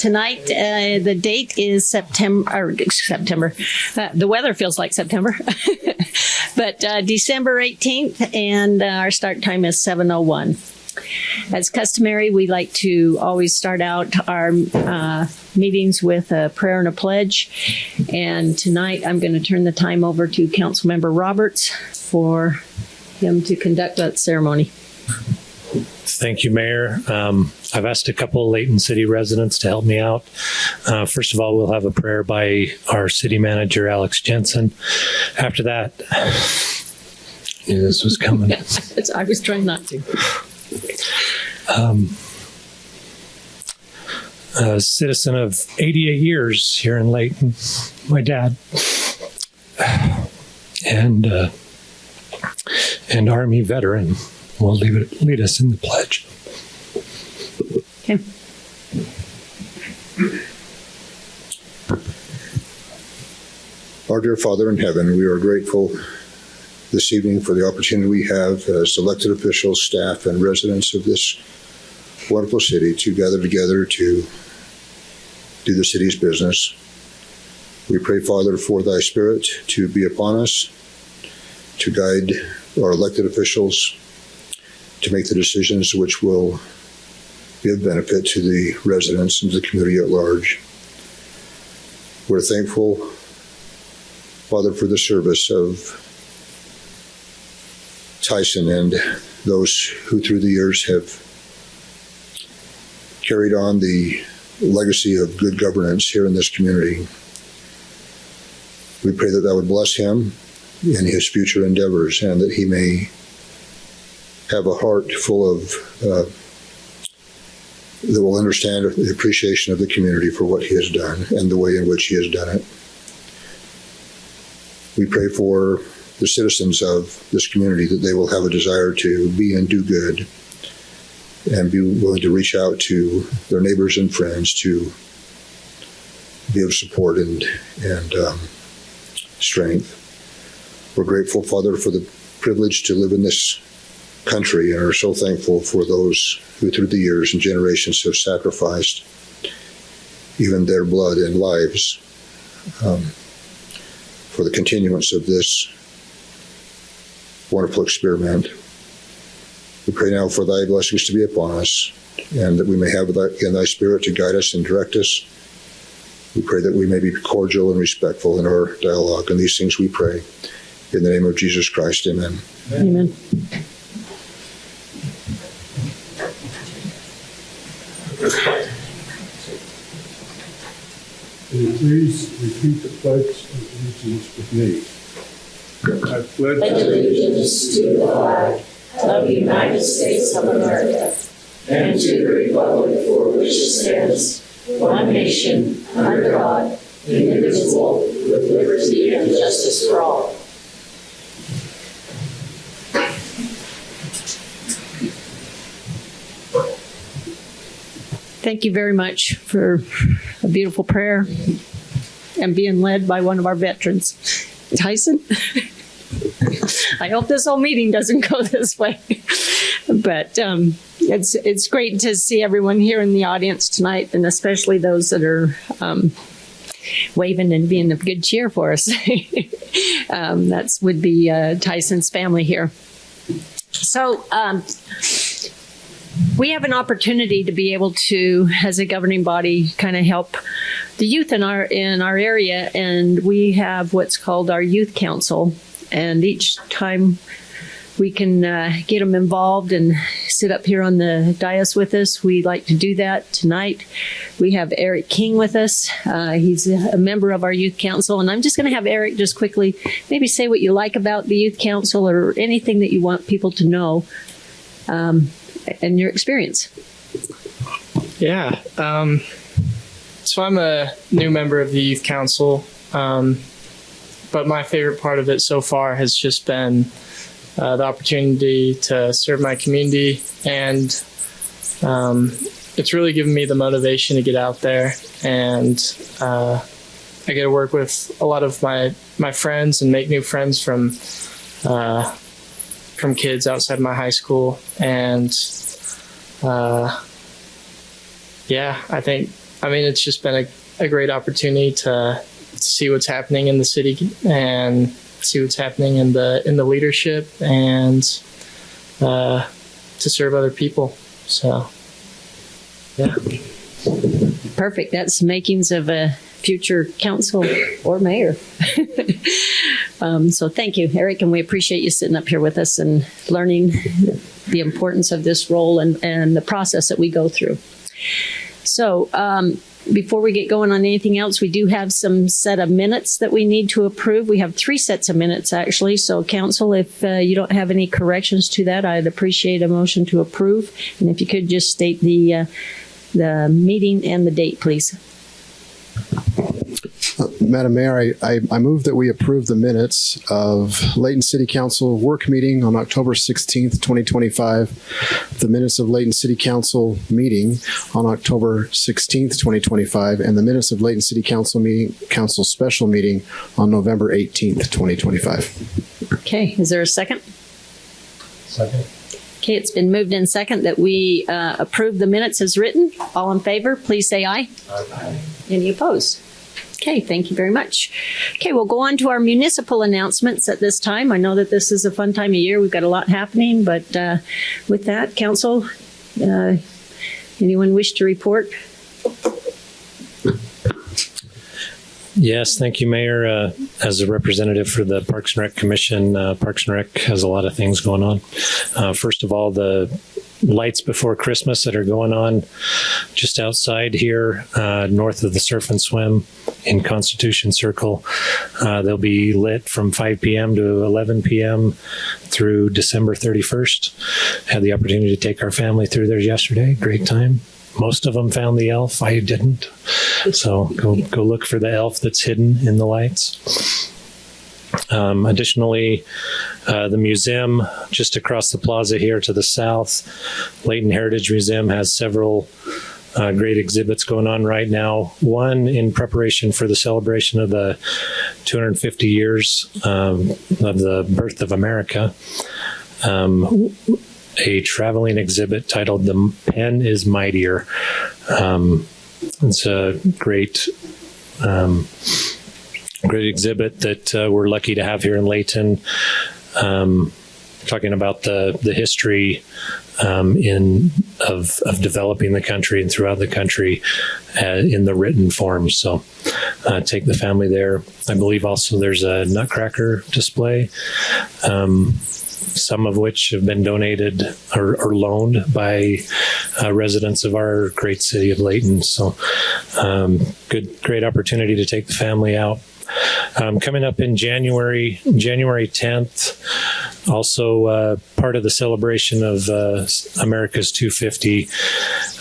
tonight, the date is September. The weather feels like September, but December 18th, and our start time is 7:01. As customary, we like to always start out our meetings with a prayer and a pledge. And tonight, I'm going to turn the time over to Councilmember Roberts for him to conduct that ceremony. Thank you, Mayor. I've asked a couple of Layton City residents to help me out. First of all, we'll have a prayer by our city manager, Alex Jensen. After that, knew this was coming. I was trying not to. A citizen of 88 years here in Layton, my dad, and Army veteran will lead us in the pledge. Okay. Our dear Father in heaven, we are grateful this evening for the opportunity we have as elected officials, staff, and residents of this wonderful city to gather together to do the city's business. We pray, Father, for thy Spirit to be upon us, to guide our elected officials to make the decisions which will be of benefit to the residents and the community at large. We're thankful, Father, for the service of Tyson and those who through the years have carried on the legacy of good governance here in this community. We pray that that would bless him in his future endeavors and that he may have a heart full of that will understand the appreciation of the community for what he has done and the way in which he has done it. We pray for the citizens of this community that they will have a desire to be and do good and be willing to reach out to their neighbors and friends to be of support and strength. We're grateful, Father, for the privilege to live in this country and are so thankful for those who through the years and generations have sacrificed even their blood and lives for the continuance of this wonderful experiment. We pray now for thy blessings to be upon us and that we may have in thy Spirit to guide us and direct us. We pray that we may be cordial and respectful in our dialogue, and these things we pray in the name of Jesus Christ. Amen. Amen. Will you please repeat the pledge of allegiance with me? I pledge allegiance to the flag of the United States of America and to the republic for which it stands, one nation, under God, indivisible, with liberty and justice for all. Thank you very much for a beautiful prayer and being led by one of our veterans. Tyson? I hope this whole meeting doesn't go this way. But it's great to see everyone here in the audience tonight, and especially those that are waving and being of good cheer for us. That would be Tyson's family here. So we have an opportunity to be able to, as a governing body, kind of help the youth in our area, and we have what's called our youth council. And each time we can get them involved and sit up here on the dais with us, we like to do that tonight. We have Eric King with us. He's a member of our youth council, and I'm just going to have Eric just quickly maybe say what you like about the youth council or anything that you want people to know and your experience. Yeah. So I'm a new member of the youth council, but my favorite part of it so far has just been the opportunity to serve my community, and it's really given me the motivation to get out there, and I get to work with a lot of my friends and make new friends from kids outside my high school, and I think I mean, it's just been a great opportunity to see what's happening in the city and see what's happening in the leadership and to serve other people. So, yeah. Perfect. That's makings of a future council or mayor. So thank you, Eric, and we appreciate you sitting up here with us and learning the importance of this role and the process that we go through. So before we get going on anything else, we do have some set of minutes that we need to approve. We have 3 sets of minutes, actually. So, council, if you don't have any corrections to that, I'd appreciate a motion to approve. And if you could just state the meeting and the date, please. Madam Mayor, I move that we approve the minutes of Layton City Council work meeting on October 16th, 2025, the minutes of Layton City Council meeting on October 16th, 2025, and the minutes of Layton City Council special meeting on November 18th, 2025. Okay, is there a second? Second. Okay, it's been moved in second that we approve the minutes as written. All in favor, please say aye. Aye. Any opposed? Okay, thank you very much. Okay, we'll go on to our municipal announcements at this time. I know that this is a fun time of year. We've got a lot happening, but with that, council, anyone wish to report? Yes, thank you, Mayor. As a representative for the Parks and Rec Commission, Parks and Rec has a lot of things going on. First of all, the lights before Christmas that are going on just outside here, north of the Surf and Swim in Constitution Circle. They'll be lit from 5 p.m. to 11 p.m. through December 31st. Had the opportunity to take our family through there yesterday. Great time. Most of them found the elf. I didn't. So go look for the elf that's hidden in the lights. Additionally, the museum just across the plaza here to the south, Layton Heritage Museum, has several great exhibits going on right now. One in preparation for the celebration of the 250 years of the birth of America. A traveling exhibit titled "The Pen is Mightier." It's a great exhibit that we're lucky to have here in Layton, talking about the history of developing the country and throughout the country in the written form. So take the family there. I believe also there's a Nutcracker display, some of which have been donated or loaned by residents of our great city of Layton. So great opportunity to take the family out. Coming up in January 10th, also part of the celebration of America's 250,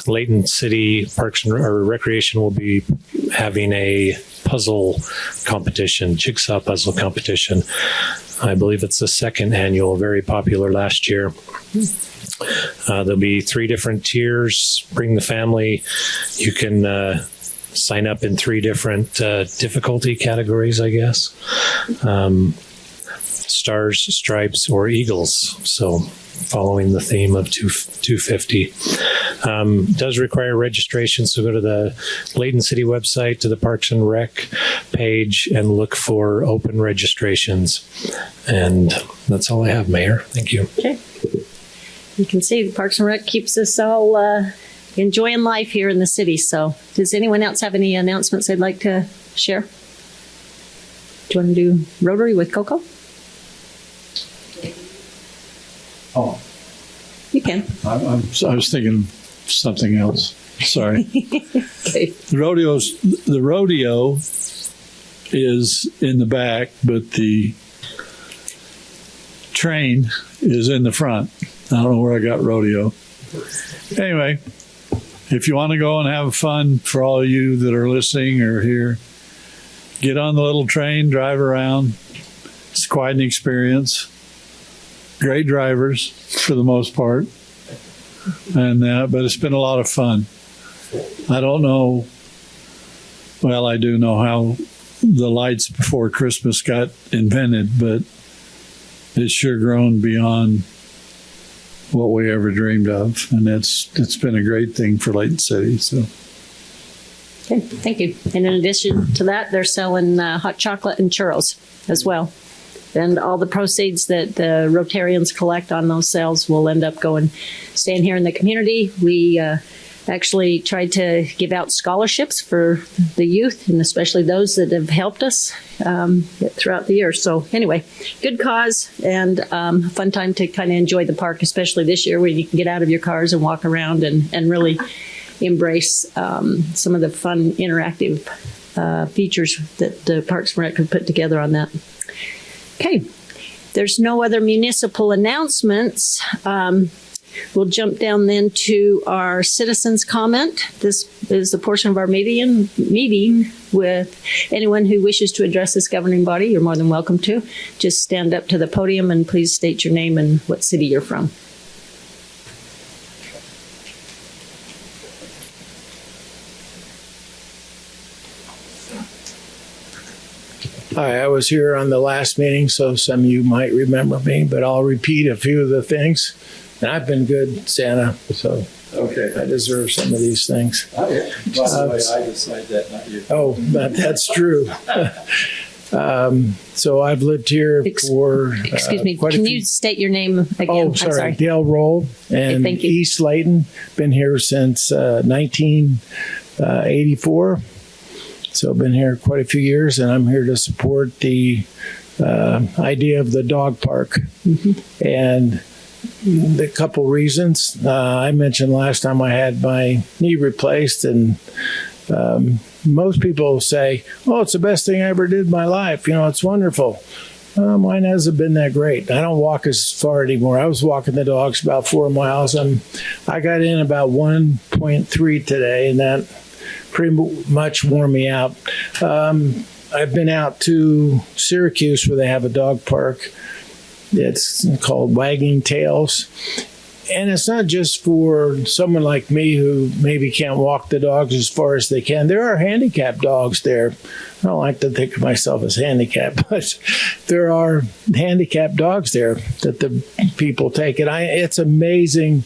Layton City Parks and Recreation will be having a puzzle competition, jigsaw puzzle competition. I believe it's the second annual, very popular last year. There'll be 3 different tiers. Bring the family. You can sign up in 3 different difficulty categories, I guess. Stars, stripes, or eagles. So following the theme of 250. Does require registration, so go to the Layton City website, to the Parks and Rec page, and look for open registrations. And that's all I have, Mayor. Thank you. Okay. You can see the Parks and Rec keeps us all enjoying life here in the city. So does anyone else have any announcements they'd like to share? Do you want to do Rotary with Coco? Oh, You can. I was thinking of something else. Sorry. Okay. The rodeo is in the back, but the train is in the front. I don't know where I got rodeo. Anyway, if you want to go and have fun, for all of you that are listening or here, get on the little train, drive around. It's quite an experience. Great drivers for the most part, and but it's been a lot of fun. I don't know. Well, I do know how the lights before Christmas got invented, but it's sure grown beyond what we ever dreamed of, and it's been a great thing for Layton City. So, Okay, thank you. And in addition to that, they're selling hot chocolate and churros as well. And all the proceeds that the Rotarians collect on those sales will end up staying here in the community. We actually tried to give out scholarships for the youth, and especially those that have helped us throughout the year. So anyway, good cause, and fun time to kind of enjoy the park, especially this year where you can get out of your cars and walk around and really embrace some of the fun interactive features that the Parks and Rec have put together on that. Okay, there's no other municipal announcements. We'll jump down then to our citizens' comment. This is the portion of our meeting with anyone who wishes to address this governing body. You're more than welcome to. Just stand up to the podium and please state your name and what city you're from. Hi, I was here on the last meeting, so some of you might remember me, but I'll repeat a few of the things. And I've been good, Santa, so okay, I deserve some of these things. By the way, I decide that, not you. Oh, that's true. So I've lived here for Excuse me, quite a can few. you state your name again? Oh, I'm sorry, Dale Roll and thank you. East Layton. Been here since 1984. So I've been here quite a few years, and I'm here to support the idea of the dog park. Mm-hmm. And the couple reasons. I mentioned last time I had my knee replaced, and most people say, oh, it's the best thing I ever did in my life. You know, it's wonderful. Mine hasn't been that great. I don't walk as far anymore. I was walking the dogs about 4 miles, and I got in about 1.3 today, and that pretty much wore me out. I've been out to Syracuse where they have a dog park. It's called Wagging Tails. And it's not just for someone like me who maybe can't walk the dogs as far as they can. There are handicapped dogs there. I don't like to think of myself as handicapped, but there are handicapped dogs there that the people take. And it's amazing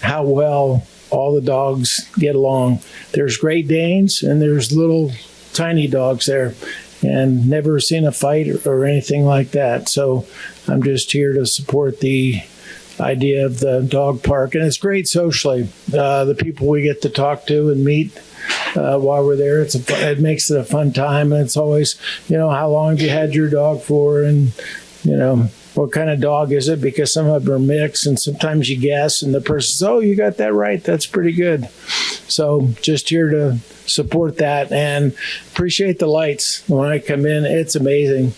how well all the dogs get along. There's Great Danes and there's little tiny dogs there, and never seen a fight or anything like that. So I'm just here to support the idea of the dog park, and it's great socially. The people we get to talk to and meet while we're there, it makes it a fun time, and it's always, how long have you had your dog for, and what kind of dog is it? Because some of them are mixed, and sometimes you guess, and the person says, oh, you got that right. That's pretty good. So just here to support that and appreciate the lights. When I come in, it's amazing,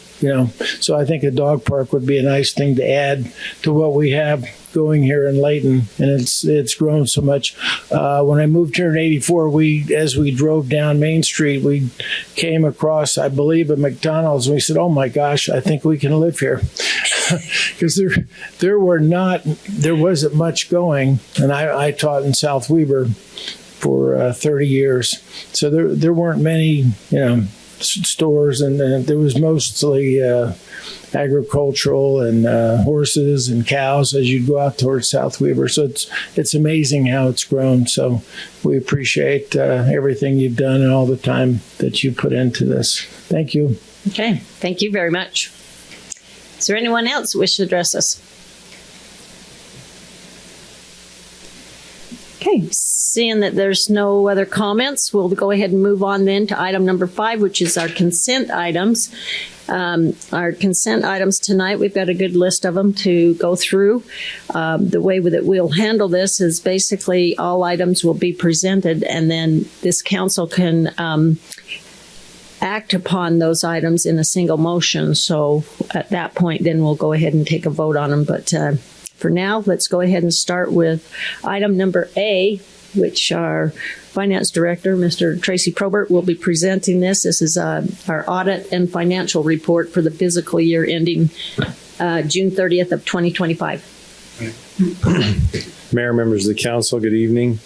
So I think a dog park would be a nice thing to add to what we have going here in Layton, and it's grown so much. When I moved here in '84, as we drove down Main Street, we came across, I believe, a McDonald's, and we said, "Oh my gosh, I think we can live here," because there wasn't much going, and I taught in South Weber for 30 years, so there weren't many stores, and there was mostly agricultural and horses and cows as you go out towards South Weber. So it's amazing how it's grown. So we appreciate everything you've done and all the time that you put into this. Thank you. Okay, thank you very much. Is there anyone else who wishes to address us? Okay, seeing that there's no other comments, we'll go ahead and move on then to item number 5, which is our consent items. Our consent items tonight, we've got a good list of them to go through. The way that we'll handle this is basically all items will be presented, and then this council can act upon those items in a single motion. So at that point, then we'll go ahead and take a vote on them. But for now, let's go ahead and start with item number A, which our Finance Director, Mr. Tracy Probert, will be presenting this. This is our audit and financial report for the fiscal year ending June 30th of 2025. Mayor, members of the council, good evening.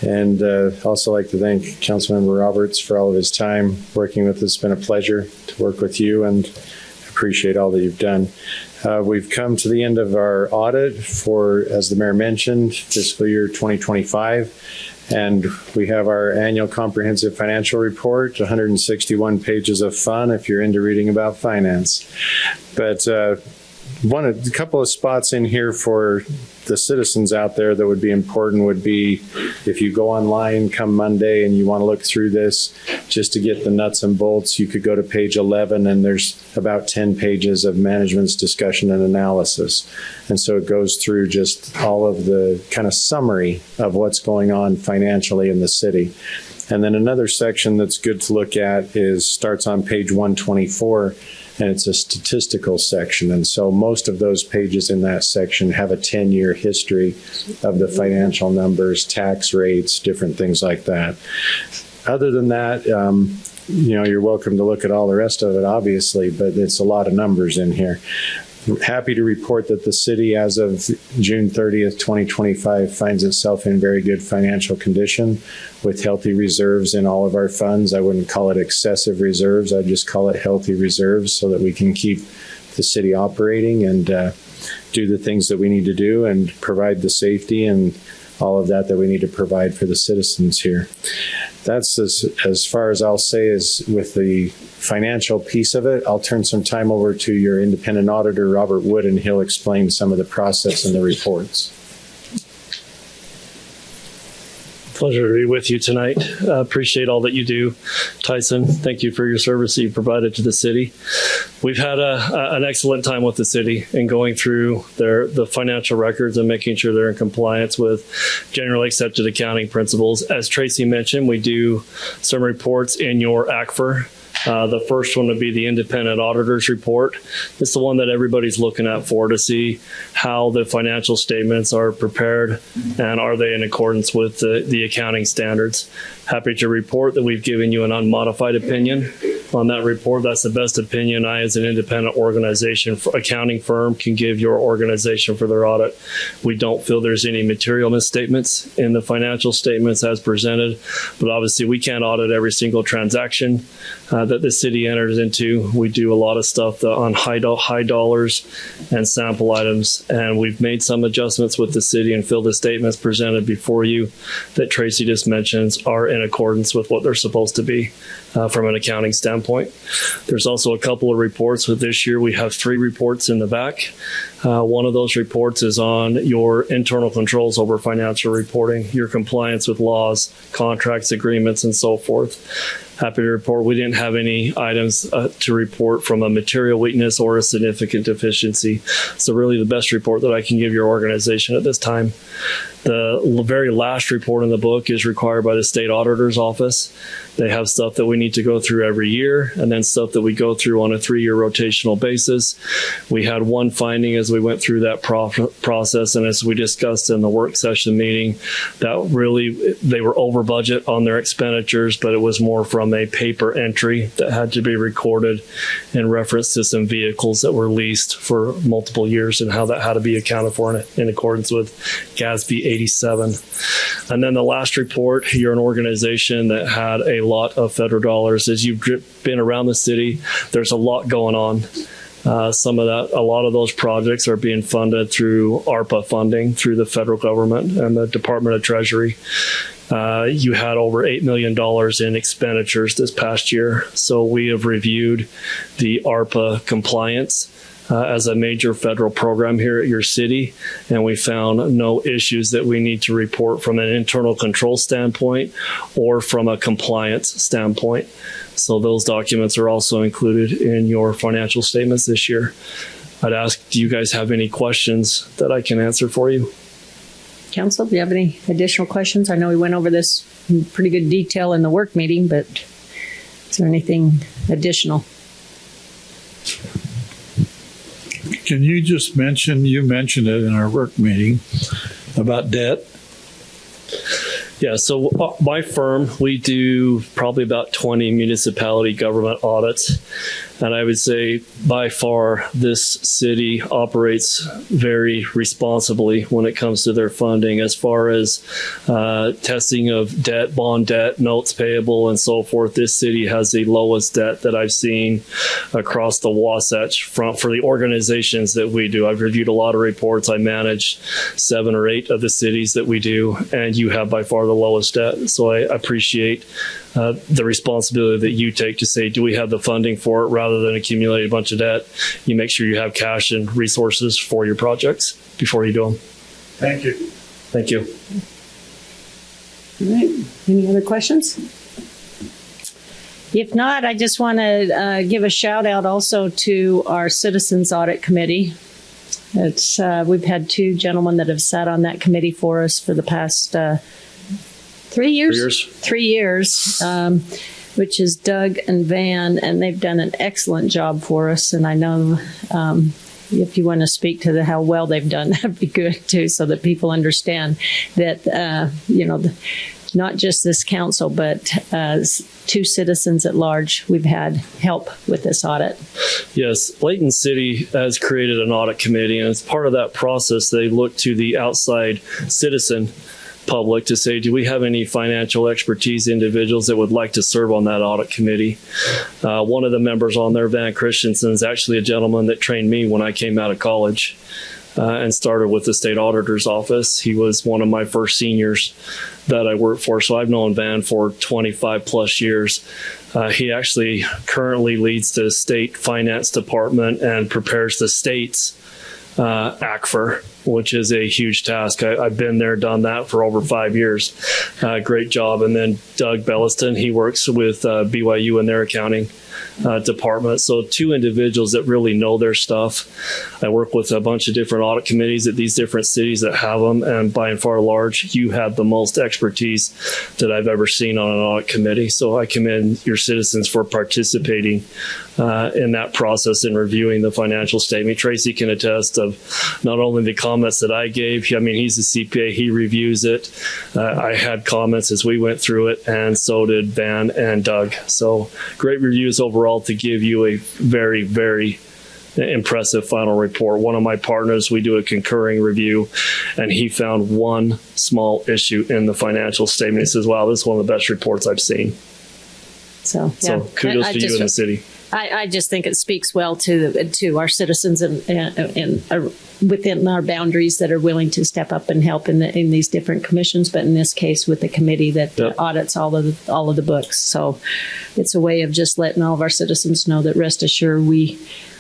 And also like to thank Councilmember Roberts for all of his time working with us. It's been a pleasure to work with you, and appreciate all that you've done. We've come to the end of our audit for, as the mayor mentioned, fiscal year 2025. And we have our annual comprehensive financial report, 161 pages of fun if you're into reading about finance. But a couple of spots in here for the citizens out there that would be important would be if you go online come Monday and you want to look through this just to get the nuts and bolts, you could go to page 11 and there's about 10 pages of management's discussion and analysis. And so it goes through just all of the kind of summary of what's going on financially in the city. And then another section that's good to look at starts on page 124. And it's a statistical section. And so most of those pages in that section have a 10-year history of the financial numbers, tax rates, different things like that. Other than that, you're welcome to look at all the rest of it, obviously, but it's a lot of numbers in here. Happy to report that the city, as of June 30th, 2025, finds itself in very good financial condition with healthy reserves in all of our funds. I wouldn't call it excessive reserves. I'd just call it healthy reserves so that we can keep the city operating and do the things that we need to do and provide the safety and all of that we need to provide for the citizens here. That's as far as I'll say is with the financial piece of it. I'll turn some time over to your independent auditor, Robert Wood, and he'll explain some of the process and the reports. Pleasure to be with you tonight. Appreciate all that you do, Tyson. Thank you for your service that you provided to the city. We've had an excellent time with the city and going through the financial records and making sure they're in compliance with generally accepted accounting principles. As Tracy mentioned, we do some reports in your ACFR. The first one would be the independent auditor's report. It's the one that everybody's looking at to see how the financial statements are prepared and are they in accordance with the accounting standards. Happy to report that we've given you an unmodified opinion on that report. That's the best opinion I, as an independent organization, accounting firm, can give your organization for their audit. We don't feel there's any material misstatements in the financial statements as presented, but obviously we can't audit every single transaction that the city enters into. We do a lot of stuff on high dollars and sample items, and we've made some adjustments with the city and feel the statements presented before you that Tracy just mentions are in accordance with what they're supposed to be from an accounting standpoint. There's also a couple of reports. With this year, we have 3 reports in the back. One of those reports is on your internal controls over financial reporting, your compliance with laws, contracts, agreements, and so forth. Happy to report we didn't have any items to report from a material weakness or a significant deficiency. So really the best report that I can give your organization at this time. The very last report in the book is required by the state auditor's office. They have stuff that we need to go through every year and then stuff that we go through on a 3-year rotational basis. We had one finding as we went through that process, and as we discussed in the work session meeting, that really they were over budget on their expenditures, but it was more from a paper entry that had to be recorded in reference to some vehicles that were leased for multiple years and how that had to be accounted for in accordance with GASB 87. And then the last report, you're an organization that had a lot of federal dollars. As you've been around the city, there's a lot going on. A lot of those projects are being funded through ARPA funding through the federal government and the Department of Treasury. You had over $8 million in expenditures this past year. So we have reviewed the ARPA compliance as a major federal program here at your city, and we found no issues that we need to report from an internal control standpoint or from a compliance standpoint. So those documents are also included in your financial statements this year. I'd ask, do you guys have any questions that I can answer for you? Council, do you have any additional questions? I know we went over this in pretty good detail in the work meeting, but is there anything additional? Can you just you mentioned it in our work meeting about debt? Yeah, so my firm, we do probably about 20 municipality government audits. And I would say by far this city operates very responsibly when it comes to their funding as far as testing of debt, bond debt, notes payable, and so forth. This city has the lowest debt that I've seen across the Wasatch Front for the organizations that we do. I've reviewed a lot of reports. I manage 7 or 8 of the cities that we do, and you have by far the lowest debt. So I appreciate the responsibility that you take to say, do we have the funding for it, rather than accumulate a bunch of debt? You make sure you have cash and resources for your projects before you do them. Thank you. Thank you. All right. Any other questions? If not, I just want to give a shout out also to our Citizens Audit Committee. It's we've had 2 gentlemen that have sat on that committee for us for the past 3 years. 3 years, which is Doug and Van, and they've done an excellent job for us. And I know if you want to speak to how well they've done, that'd be good too, so that people understand that not just this council, but 2 citizens at large, we've had help with this audit. Yes, Layton City has created an audit committee, and as part of that process, they look to the outside citizen public to say, do we have any financial expertise individuals that would like to serve on that audit committee? One of the members on there, Van Christensen, is actually a gentleman that trained me when I came out of college and started with the state auditor's office. He was one of my first seniors that I worked for. So I've known Van for 25 plus years. He actually currently leads the state finance department and prepares the state's ACFR, which is a huge task. I've been there, done that for over 5 years. Great job. And then Doug Belliston, he works with BYU in their accounting department. So 2 individuals that really know their stuff. I work with a bunch of different audit committees at these different cities that have them, and by and far large, you have the most expertise that I've ever seen on an audit committee. So I commend your citizens for participating in that process and reviewing the financial statement. Tracy can attest of not only the comments that I gave. I mean, he's a CPA, he reviews it. I had comments as we went through it, and so did Van and Doug. So great reviews overall to give you a very, very impressive final report. One of my partners, we do a concurring review, and he found one small issue in the financial statement. He says, wow, this is one of the best reports I've seen. So kudos to you and the city. I just think it speaks well to our citizens and within our boundaries that are willing to step up and help in these different commissions, but in this case with the committee that audits all of the books. So it's a way of just letting all of our citizens know that rest assured we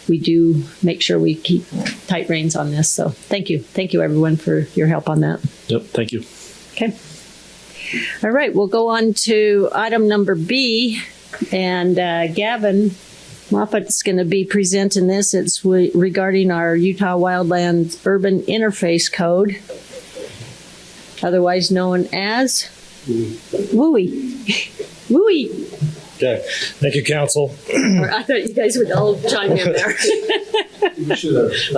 do make sure we keep tight reins on this. So thank you everyone for your help on that. Yep, thank you. Okay. All right, we'll go on to item number B, and Gavin Moffat's going to be presenting this. It's regarding our Utah Wildlands Urban Interface Code, otherwise known as WUI. WUI. Okay. Thank you, Council. I thought you guys would all chime in there.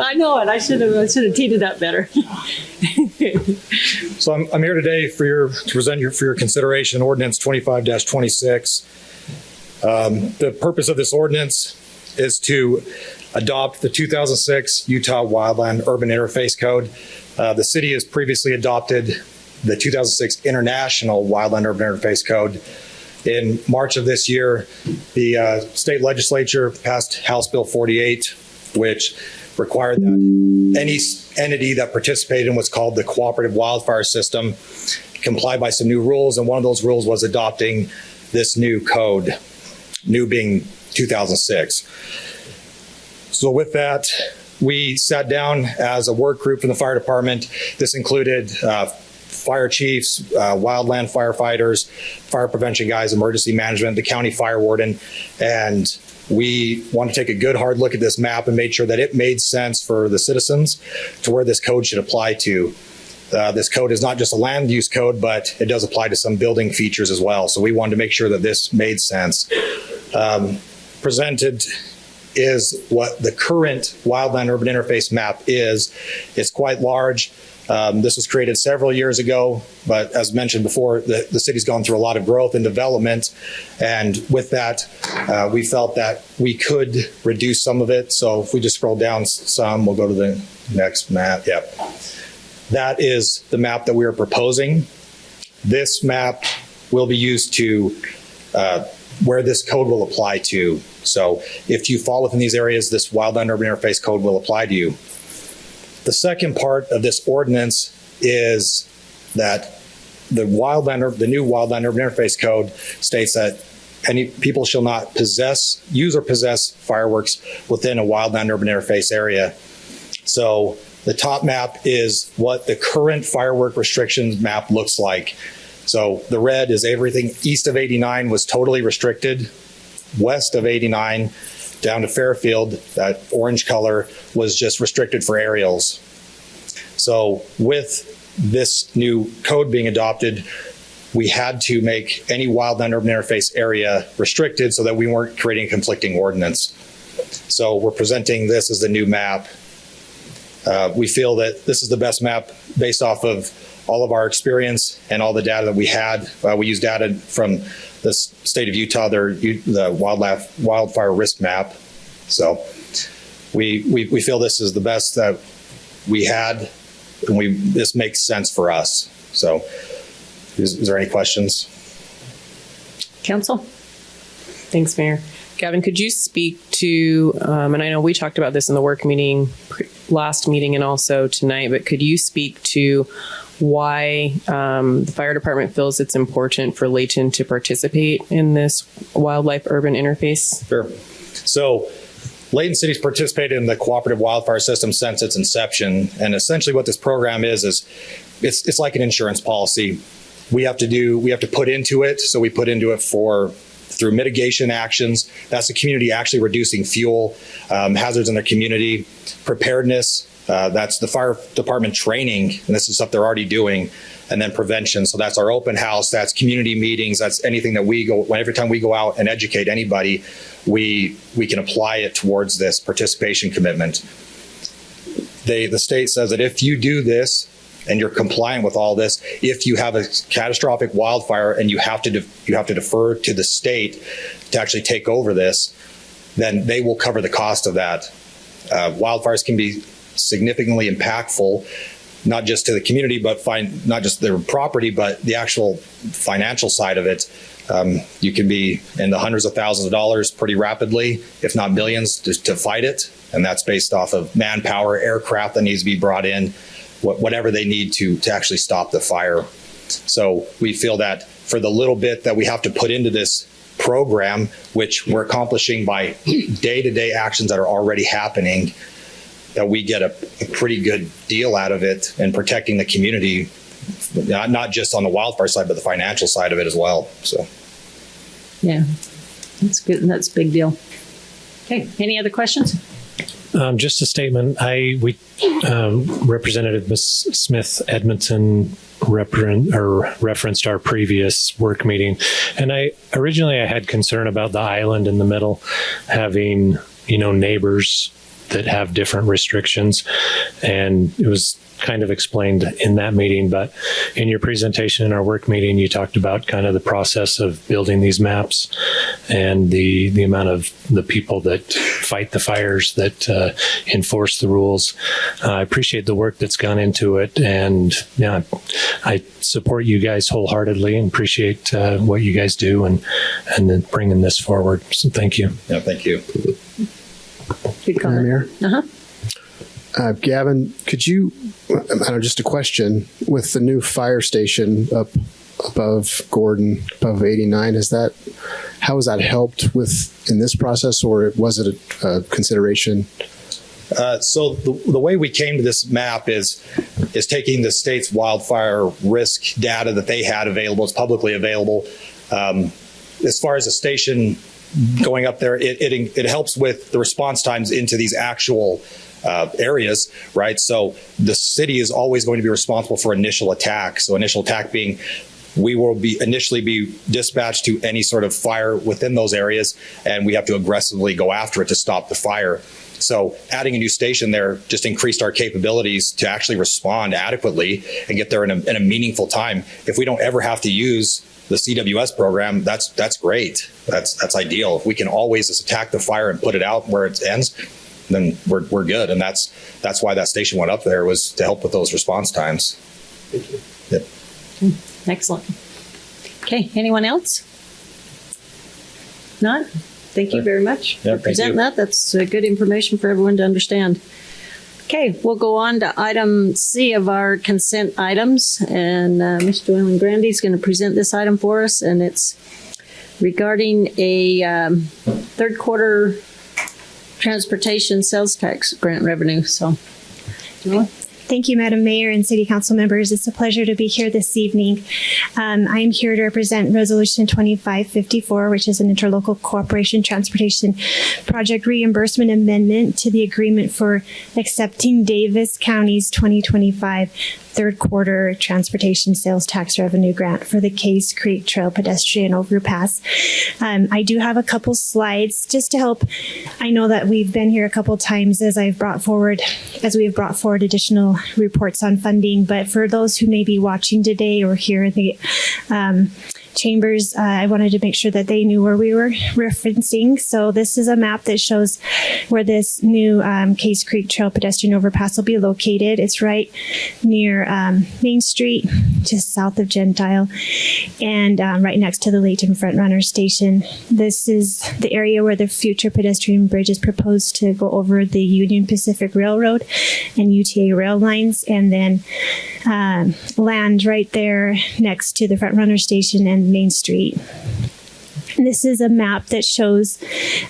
I know it. I should have teed it up better. So I'm here today to present for your consideration ordinance 25-26. The purpose of this ordinance is to adopt the 2006 Utah Wildland Urban Interface Code. The city has previously adopted the 2006 International Wildland Urban Interface Code. In March of this year, the state legislature passed House Bill 48, which required that any entity that participated in what's called the Cooperative Wildfire System comply by some new rules, and one of those rules was adopting this new code, new being 2006. So with that, we sat down as a work group from the fire department. This included fire chiefs, wildland firefighters, fire prevention guys, emergency management, the county fire warden, and we want to take a good hard look at this map and make sure that it made sense for the citizens to where this code should apply to. This code is not just a land use code, but it does apply to some building features as well. So we wanted to make sure that this made sense. Presented is what the current wildland urban interface map is. It's quite large. This was created several years ago, but as mentioned before, the city's gone through a lot of growth and development. And with that, we felt that we could reduce some of it. So if we just scroll down some, we'll go to the next map. Yep. That is the map that we are proposing. This map will be used to where this code will apply to. So if you fall within these areas, this wildland urban interface code will apply to you. The second part of this ordinance is that the new wildland urban interface code states that any people shall not use or possess fireworks within a wildland urban interface area. So the top map is what the current firework restrictions map looks like. So the red is everything east of 89 was totally restricted. West of 89 down to Fairfield, that orange color was just restricted for aerials. So with this new code being adopted, we had to make any wildland urban interface area restricted so that we weren't creating a conflicting ordinance. So we're presenting this as the new map. We feel that this is the best map based off of all of our experience and all the data that we had. We used data from the state of Utah, the wildfire risk map. So we feel this is the best that we had, and this makes sense for us. So is there any questions? Council? Thanks, Mayor. Gavin, could you speak to, and I know we talked about this in the work meeting, last meeting and also tonight, but could you speak to why the fire department feels it's important for Layton to participate in this wildlife urban interface? Sure. So Layton City's participated in the cooperative wildfire system since its inception. And essentially what this program is it's like an insurance policy. We have to put into it. So we put into it through mitigation actions. That's the community actually reducing fuel hazards in their community. Preparedness, that's the fire department training, and this is stuff they're already doing. And then prevention, so that's our open house, that's community meetings, that's anything that every time we go out and educate anybody, we can apply it towards this participation commitment. The state says that if you do this and you're compliant with all this, if you have a catastrophic wildfire and you have to defer to the state to actually take over this, then they will cover the cost of that. Wildfires can be significantly impactful, not just to the community, but not just their property, but the actual financial side of it. You can be in the hundreds of thousands of dollars pretty rapidly, if not millions, to fight it. And that's based off of manpower, aircraft that needs to be brought in, whatever they need to actually stop the fire. So we feel that for the little bit that we have to put into this program, which we're accomplishing by day-to-day actions that are already happening, that we get a pretty good deal out of it and protecting the community, not just on the wildfire side, but the financial side of it as well. So, yeah, that's good. And that's a big deal. Okay. Any other questions? Just a statement. Representative Ms. Smith Edmondson referenced our previous work meeting, and I had concern about the island in the middle having neighbors that have different restrictions, and it was kind of explained in that meeting. But in your presentation in our work meeting, you talked about kind of the process of building these maps and the amount of the people that fight the fires, that enforce the rules. I appreciate the work that's gone into it, and I support you guys wholeheartedly and appreciate what you guys do and then bringing this forward. So thank you. Yeah, thank you. Good comment. Mayor? Gavin, could you, just a question, with the new fire station up above Gordon, above 89, how has that helped in this process, or was it a consideration? So the way we came to this map is taking the state's wildfire risk data that they had available, it's publicly available. As far as the station going up there, it helps with the response times into these actual areas, right? So the city is always going to be responsible for initial attack. So initial attack being we will initially be dispatched to any sort of fire within those areas, and we have to aggressively go after it to stop the fire. So adding a new station there just increased our capabilities to actually respond adequately and get there in a meaningful time. If we don't ever have to use the CWS program, that's great. That's ideal. If we can always just attack the fire and put it out where it ends, then we're good. And that's why that station went up there, was to help with those response times. Thank you. Yep. Excellent. Okay, anyone else? Not? Thank you very much for presenting that. That's good information for everyone to understand. Okay, we'll go on to item C of our consent items, and Mr. Ellen Grandy is going to present this item for us, and it's regarding a third quarter transportation sales tax grant revenue. So, Thank you, Madam Mayor and City Council members. It's a pleasure to be here this evening. I am here to represent Resolution 2554, which is an interlocal cooperation transportation project reimbursement amendment to the agreement for accepting Davis County's 2025 third quarter transportation sales tax revenue grant for the Case Creek Trail pedestrian overpass. I do have a couple slides just to help. I know that we've been here a couple times as we have brought forward additional reports on funding, but for those who may be watching today or here in the chambers, I wanted to make sure that they knew where we were referencing. So this is a map that shows where this new Case Creek Trail pedestrian overpass will be located. It's right near Main Street, just south of Gentile, and right next to the Layton Frontrunner station. This is the area where the future pedestrian bridge is proposed to go over the Union Pacific Railroad and UTA rail lines, and then land right there next to the Frontrunner station and Main Street. This is a map that shows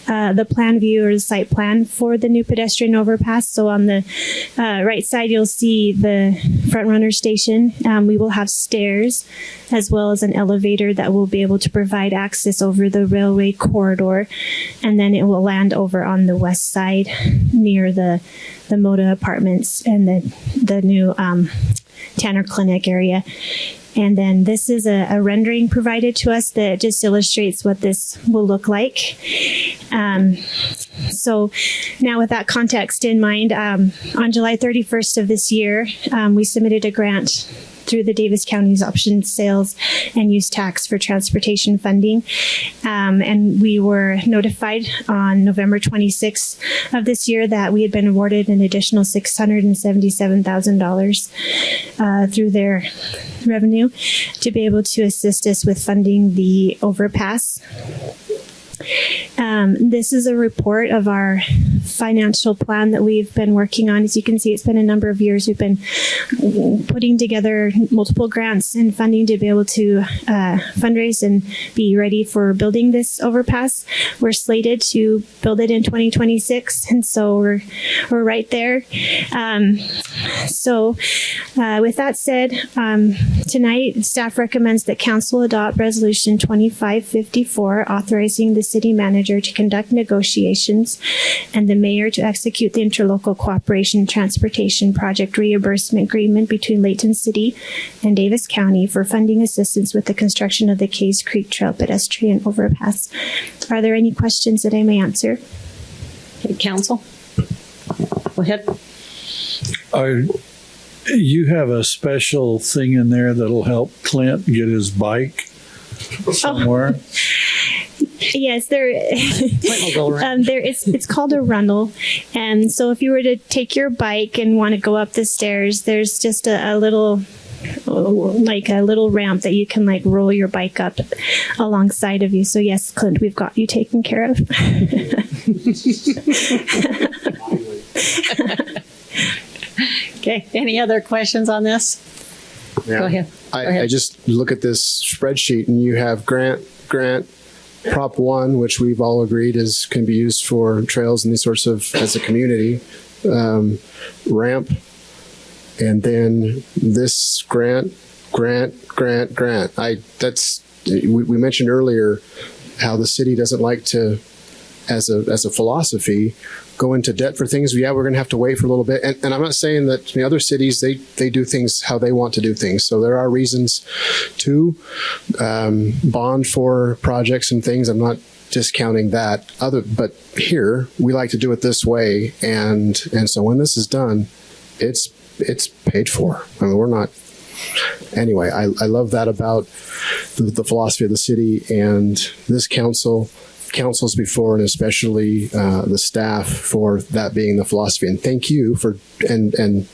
the plan view or the site plan for the new pedestrian overpass. So on the right side, you'll see the Frontrunner station. We will have stairs as well as an elevator that will be able to provide access over the railway corridor. And then it will land over on the west side near the Moda apartments and the new Tanner Clinic area. And then this is a rendering provided to us that just illustrates what this will look like. So now with that context in mind, on July 31st of this year, we submitted a grant through the Davis County's option sales and use tax for transportation funding. And we were notified on November 26th of this year that we had been awarded an additional $677,000 through their revenue to be able to assist us with funding the overpass. This is a report of our financial plan that we've been working on. As you can see, it's been a number of years. We've been putting together multiple grants and funding to be able to fundraise and be ready for building this overpass. We're slated to build it in 2026, and so we're right there. With that said, tonight staff recommends that council adopt Resolution 2554, authorizing the city manager to conduct negotiations and the mayor to execute the interlocal cooperation transportation project reimbursement agreement between Layton City and Davis County for funding assistance with the construction of the Case Creek Trail pedestrian overpass. Are there any questions that I may answer? Okay, council, go ahead. You have a special thing in there that'll help Clint get his bike somewhere. Yes, it's called a runnel, and so if you were to take your bike and want to go up the stairs, there's just a little ramp that you can roll your bike up alongside of you. So yes, Clint, we've got you taken care of. Okay, any other questions on this? Yeah. Go ahead. I just look at this spreadsheet and you have grant, Prop 1, which we've all agreed can be used for trails and these sorts of, as a community, ramp, and then this grant. We mentioned earlier how the city doesn't like to as a philosophy, go into debt for things. Yeah, we're going to have to wait for a little bit. And I'm not saying that other cities, they do things how they want to do things. So there are reasons to bond for projects and things. I'm not discounting that. But here we like to do it this way. And so when this is done, it's paid for. I mean, we're not. Anyway, I love that about the philosophy of the city and this councils before, and especially the staff for that being the philosophy. And thank you for and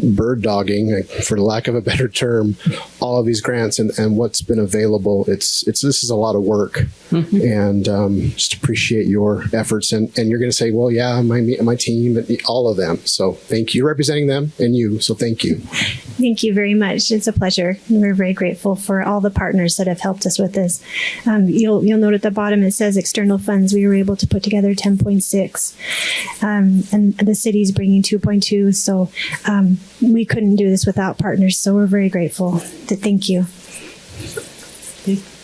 bird dogging, for lack of a better term, all of these grants and what's been available. This is a lot of work, and just appreciate your efforts. And you're going to say, well, yeah, my team, all of them. So thank you, representing them and you. So thank you. Thank you very much. It's a pleasure. We're very grateful for all the partners that have helped us with this. You'll note at the bottom it says external funds. We were able to put together 10.6, and the city's bringing 2.2. So we couldn't do this without partners. So we're very grateful. Thank you.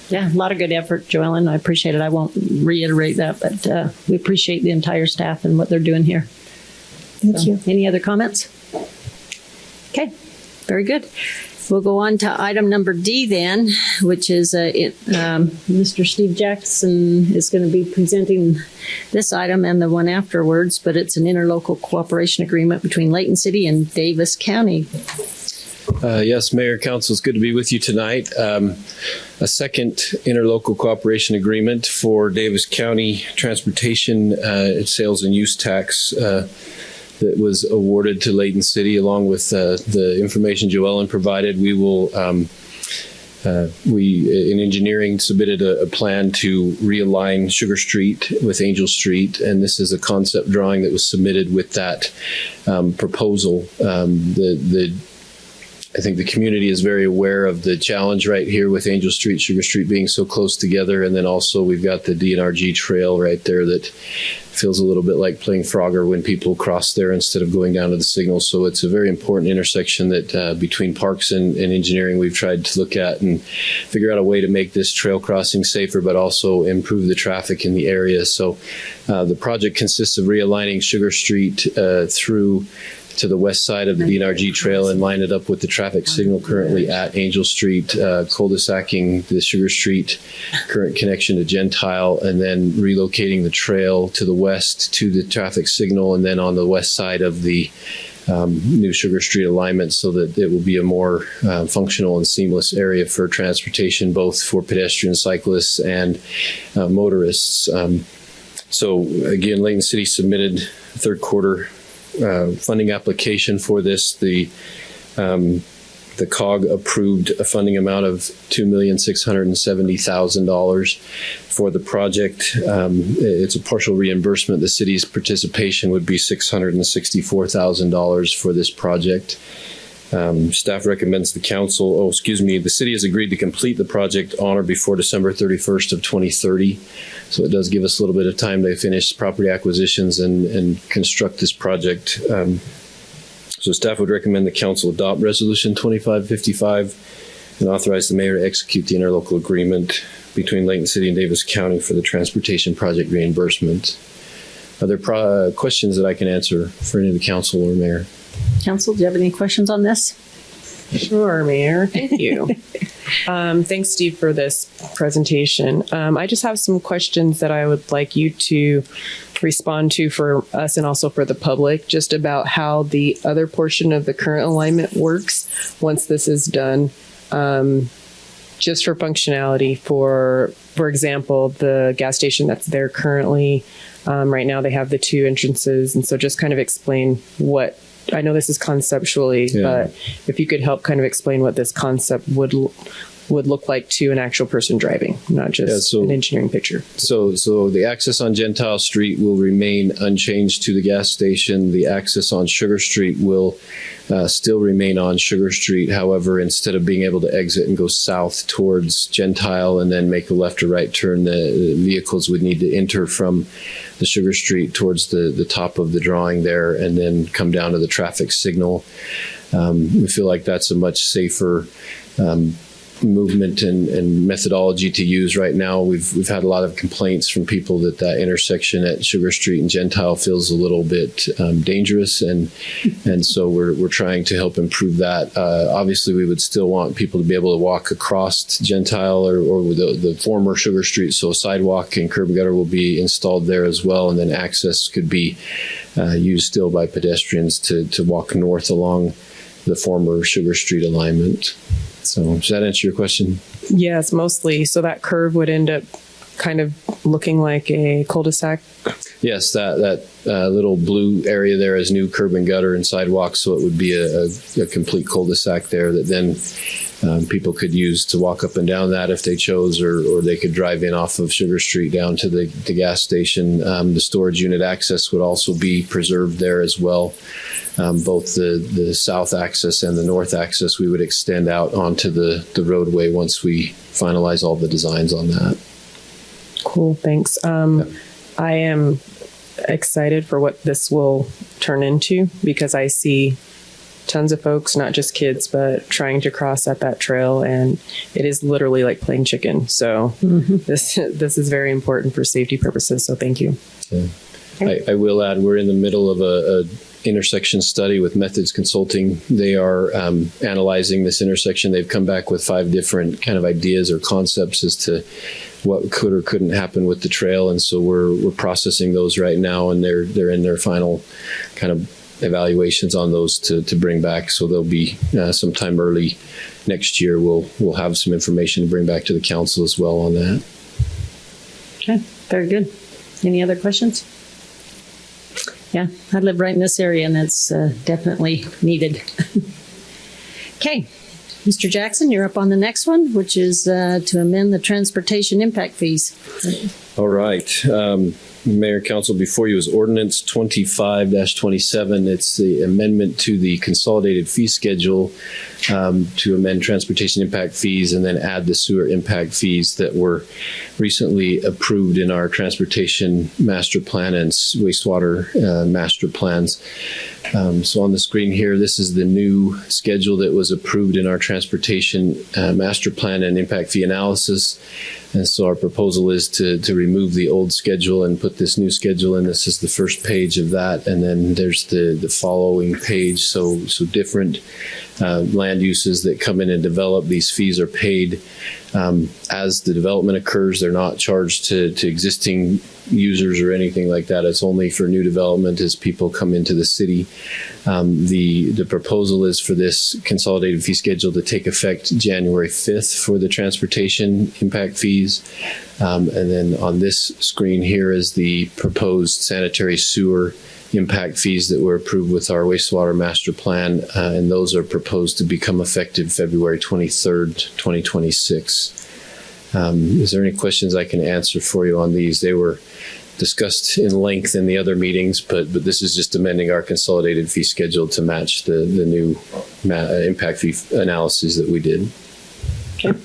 Yeah, a lot of good effort, Joellen. I appreciate it. I won't reiterate that, but we appreciate the entire staff and what they're doing here. Thank you. Any other comments? Okay, very good. We'll go on to item number D then, which is Mr. Steve Jackson is going to be presenting this item and the one afterwards, but it's an interlocal cooperation agreement between Layton City and Davis County. Yes, Mayor, Council, it's good to be with you tonight. A second interlocal cooperation agreement for Davis County transportation sales and use tax that was awarded to Layton City, along with the information Joellen provided. We will, in engineering, submitted a plan to realign Sugar Street with Angel Street, and this is a concept drawing that was submitted with that proposal. I think the community is very aware of the challenge right here with Angel Street, Sugar Street being so close together. And then also we've got the DNRG trail right there that feels a little bit like playing Frogger when people cross there instead of going down to the signal. So it's a very important intersection that between parks and engineering we've tried to look at and figure out a way to make this trail crossing safer, but also improve the traffic in the area. So the project consists of realigning Sugar Street through to the west side of the DNRG trail and line it up with the traffic signal currently at Angel Street, cul-de-sacing the Sugar Street current connection to Gentile, and then relocating the trail to the west to the traffic signal, and then on the west side of the new Sugar Street alignment so that it will be a more functional and seamless area for transportation, both for pedestrians, cyclists, and motorists. So again, Layton City submitted third quarter funding application for this. The COG approved a funding amount of $2,670,000 for the project. It's a partial reimbursement. The city's participation would be $664,000 for this project. Staff recommends the city has agreed to complete the project on or before December 31st of 2030. So it does give us a little bit of time to finish property acquisitions and construct this project. So staff would recommend the council adopt Resolution 2555 and authorize the mayor to execute the interlocal agreement between Layton City and Davis County for the transportation project reimbursement. Are there questions that I can answer for any of the council or mayor? Council, do you have any questions on this? Sure, Mayor. Thank you. Thanks, Steve, for this presentation. I just have some questions that I would like you to respond to for us and also for the public, just about how the other portion of the current alignment works once this is done. Just for functionality, for example, the gas station that's there currently, right now they have the two entrances. And so just kind of explain what, I know this is conceptually, but if you could help kind of explain what this concept would look like to an actual person driving, not just an engineering picture. So the access on Gentile Street will remain unchanged to the gas station. The access on Sugar Street will still remain on Sugar Street. However, instead of being able to exit and go south towards Gentile and then make a left or right turn, the vehicles would need to enter from the Sugar Street towards the top of the drawing there and then come down to the traffic signal. We feel like that's a much safer movement and methodology to use right now. We've had a lot of complaints from people that intersection at Sugar Street and Gentile feels a little bit dangerous, and so we're trying to help improve that. Obviously, we would still want people to be able to walk across Gentile or the former Sugar Street, so a sidewalk and curb and gutter will be installed there as well, and then access could be used still by pedestrians to walk north along the former Sugar Street alignment. So does that answer your question? Yes, mostly. So that curve would end up kind of looking like a cul-de-sac. Yes, that little blue area there is new curb and gutter and sidewalk, so it would be a complete cul-de-sac there that then people could use to walk up and down that if they chose, or they could drive in off of Sugar Street down to the gas station. The storage unit access would also be preserved there as well. Both the south access and the north access we would extend out onto the roadway once we finalize all the designs on that. Cool, thanks. I am excited for what this will turn into, because I see tons of folks, not just kids, but trying to cross at that trail, and it is literally like playing chicken. So this is very important for safety purposes. So thank you. Yeah. I will add, we're in the middle of a intersection study with Methods Consulting. They are analyzing this intersection. They've come back with 5 different kind of ideas or concepts as to what could or couldn't happen with the trail, and so we're processing those right now, and they're in their final kind of evaluations on those to bring back. So they'll be sometime early next year. We'll have some information to bring back to the council as well on that. Okay, very good. Any other questions? Yeah, I live right in this area, and that's definitely needed. Okay, Mr. Jackson, you're up on the next one, which is to amend the transportation impact fees. All right. Mayor, Council, before you is Ordinance 25-27. It's the amendment to the consolidated fee schedule to amend transportation impact fees and then add the sewer impact fees that were recently approved in our transportation master plan and wastewater master plans. So on the screen here, this is the new schedule that was approved in our transportation master plan and impact fee analysis. And so our proposal is to remove the old schedule and put this new schedule in. This is the first page of that. And then there's the following page. So different land uses that come in and develop, these fees are paid as the development occurs. They're not charged to existing users or anything like that. It's only for new development as people come into the city. The proposal is for this consolidated fee schedule to take effect January 5th for the transportation impact fees. And then on this screen here is the proposed sanitary sewer impact fees that were approved with our wastewater master plan, and those are proposed to become effective February 23rd, 2026. Is there any questions I can answer for you on these? They were discussed in length in the other meetings, but this is just amending our consolidated fee schedule to match the new impact fee analysis that we did. Okay,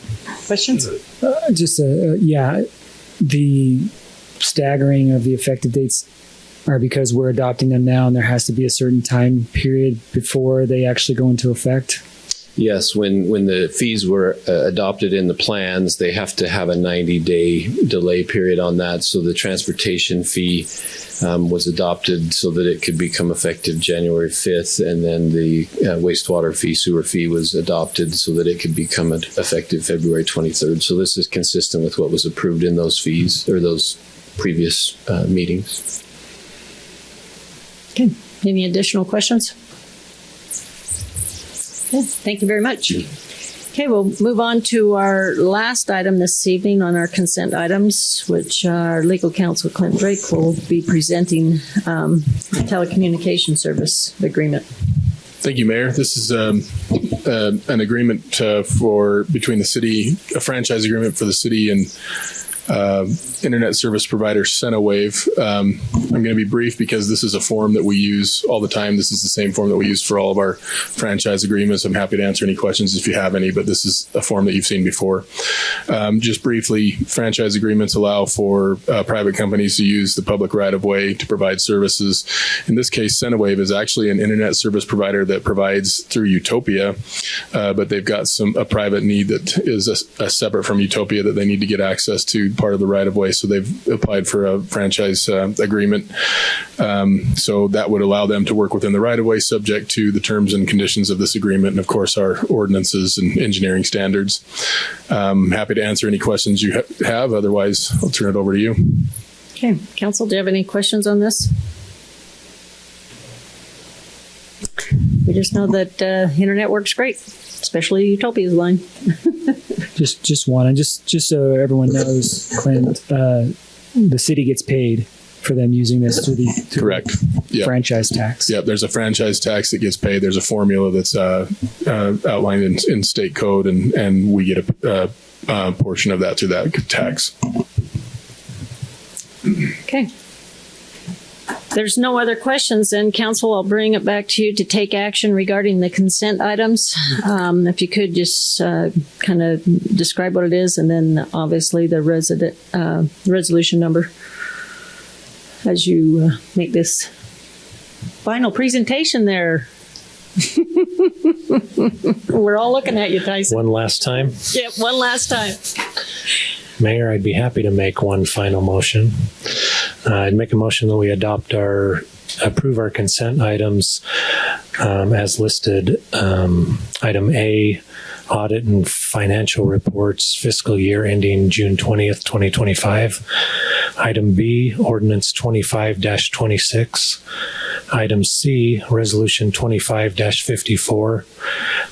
questions? The staggering of the effective dates are because we're adopting them now, and there has to be a certain time period before they actually go into effect. Yes, when the fees were adopted in the plans, they have to have a 90-day delay period on that. So the transportation fee was adopted so that it could become effective January 5th. And then the wastewater fee, sewer fee was adopted so that it could become effective February 23rd. So this is consistent with what was approved in those fees or those previous meetings. Okay, any additional questions? Okay, thank you very much. Okay, we'll move on to our last item this evening on our consent items, which our legal counsel, Clint Drake, will be presenting the telecommunication service agreement. Thank you, Mayor. This is an agreement between the city, a franchise agreement for the city and internet service provider Centawave. I'm going to be brief because this is a form that we use all the time. This is the same form that we use for all of our franchise agreements. I'm happy to answer any questions if you have any, but this is a form that you've seen before. Just briefly, franchise agreements allow for private companies to use the public right-of-way to provide services. In this case, Centawave is actually an internet service provider that provides through Utopia, but they've got a private need that is a separate from Utopia that they need to get access to part of the right-of-way. So they've applied for a franchise agreement. So that would allow them to work within the right-of-way subject to the terms and conditions of this agreement and, of course, our ordinances and engineering standards. Happy to answer any questions you have. Otherwise, I'll turn it over to you. Okay. Council, do you have any questions on this? We just know that internet works great, especially Utopia's line. Just one, and just so everyone knows, Clint, the city gets paid for them using this through the Correct. Yep. franchise tax. Yep, there's a franchise tax that gets paid. There's a formula that's outlined in state code, and we get a portion of that through that tax. Okay. There's no other questions, then Council, I'll bring it back to you to take action regarding the consent items. If you could just kind of describe what it is, and then obviously the resolution number as you make this final presentation there. We're all looking at you, Tyson. One last time. Yep, one last time. Mayor, I'd be happy to make one final motion. I'd make a motion that we approve our consent items as listed. Item A, audit and financial reports, fiscal year ending June 20th, 2025. Item B, ordinance 25-26. Item C, resolution 25-54.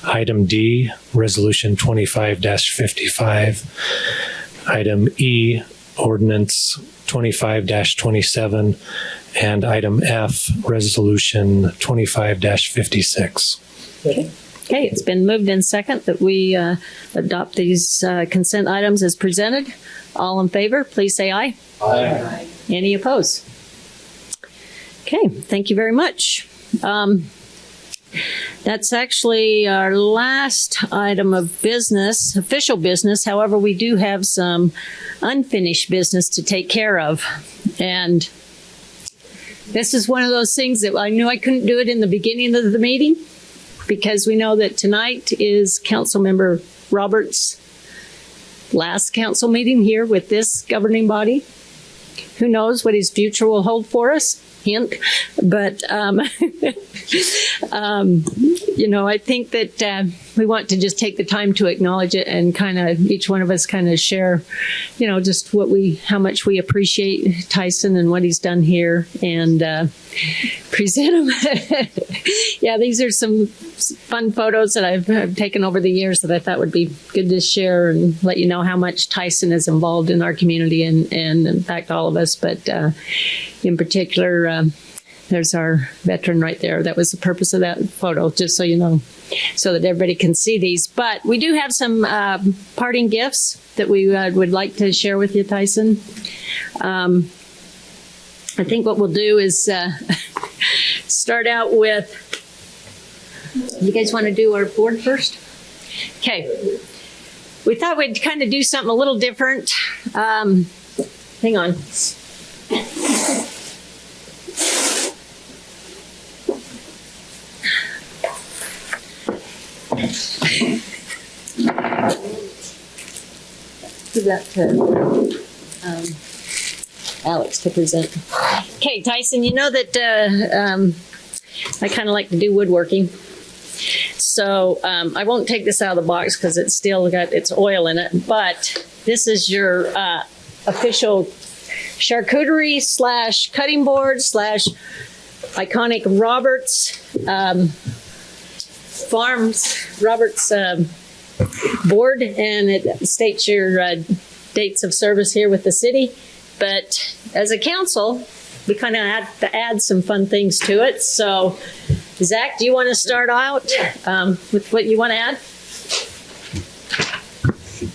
Item D, resolution 25-55. Item E, ordinance 25-27, and item F, resolution 25-56. Okay, it's been moved in second that we adopt these consent items as presented. All in favor, please say aye. Aye. Any opposed? Okay, thank you very much. That's actually our last item of business, official business. However, we do have some unfinished business to take care of. And this is one of those things that I knew I couldn't do it in the beginning of the meeting, because we know that tonight is Councilmember Roberts' last council meeting here with this governing body. Who knows what his future will hold for us? Hint. But, I think that we want to just take the time to acknowledge it and kind of each one of us kind of share, just how much we appreciate Tyson and what he's done here, and present him. Yeah, these are some fun photos that I've taken over the years that I thought would be good to share and let you know how much Tyson is involved in our community and in fact all of us. But in particular, there's our veteran right there. That was the purpose of that photo, just so you know, so that everybody can see these. But we do have some parting gifts that we would like to share with you, Tyson. I think what we'll do is start out with, you guys want to do our board first? Okay. We thought we'd kind of do something a little different. Hang on. Give that to Alex to present. Okay, Tyson, you know that I kind of like to do woodworking. So I won't take this out of the box because it's still got its oil in it, but this is your official charcuterie / cutting board / iconic Roberts Farms Roberts board, and it states your dates of service here with the city. But as a council, we kind of have to add some fun things to it. So, Zach, do you want to start out with what you want to add?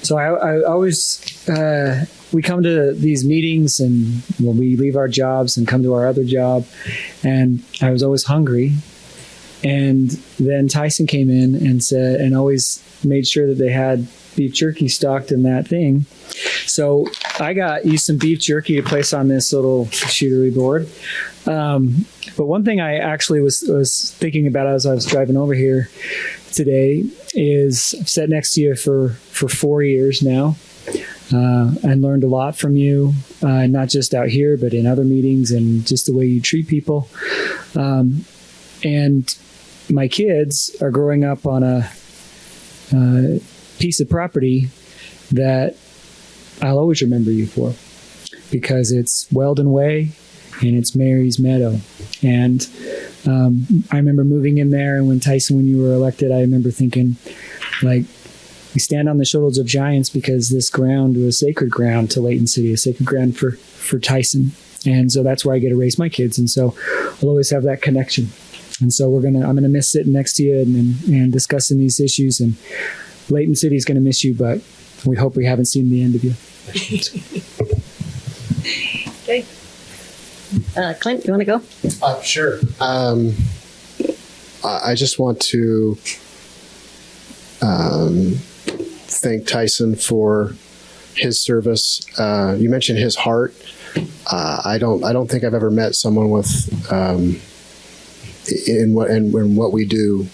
So I always, we come to these meetings and when we leave our jobs and come to our other job, and I was always hungry. And then Tyson came in and said, and always made sure that they had beef jerky stocked in that thing. So I got you some beef jerky to place on this little charcuterie board. But one thing I actually was thinking about as I was driving over here today is I've sat next to you for 4 years now. And learned a lot from you, not just out here, but in other meetings and just the way you treat people. And my kids are growing up on a piece of property that I'll always remember you for, because it's Weldon Way and it's Mary's Meadow. And I remember moving in there, and when you were elected, I remember thinking, like, we stand on the shoulders of giants because this ground was sacred ground to Layton City, a sacred ground for Tyson. And so that's where I get to raise my kids. And so I'll always have that connection. And so I'm going to miss sitting next to you and discussing these issues. And Layton City is going to miss you, but we hope we haven't seen the end of you. Okay. Clint, you want to go? Sure. I just want to thank Tyson for his service. You mentioned his heart. I don't think I've ever met someone with in what we do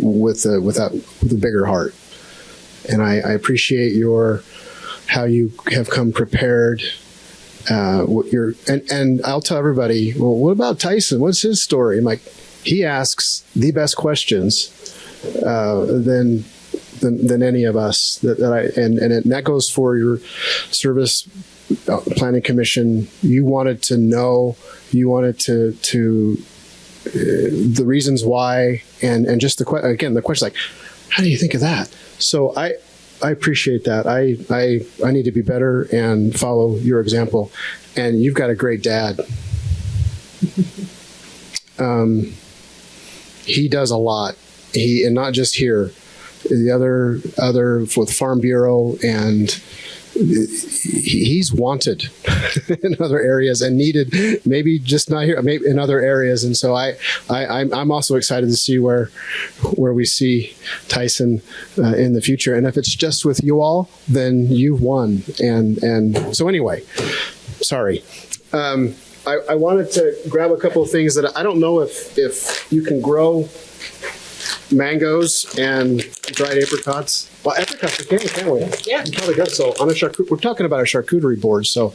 with a bigger heart. And I appreciate how you have come prepared. And I'll tell everybody, well, what about Tyson? What's his story? I'm like, he asks the best questions than any of us. That goes for your service planning commission. You wanted to know. You wanted to the reasons why, and just the question, like, how do you think of that? So I appreciate that. I need to be better and follow your example. And you've got a great dad. He does a lot. And not just here, the other with Farm Bureau, and he's wanted in other areas and needed, maybe just not here, maybe in other areas. And so I'm also excited to see where we see Tyson in the future. And if it's just with you all, then you've won. And so anyway, sorry. I wanted to grab a couple of things that I don't know if you can grow mangoes and dried apricots. Well, apricots we can't we? Yeah. You probably got so on we're talking about a charcuterie board, so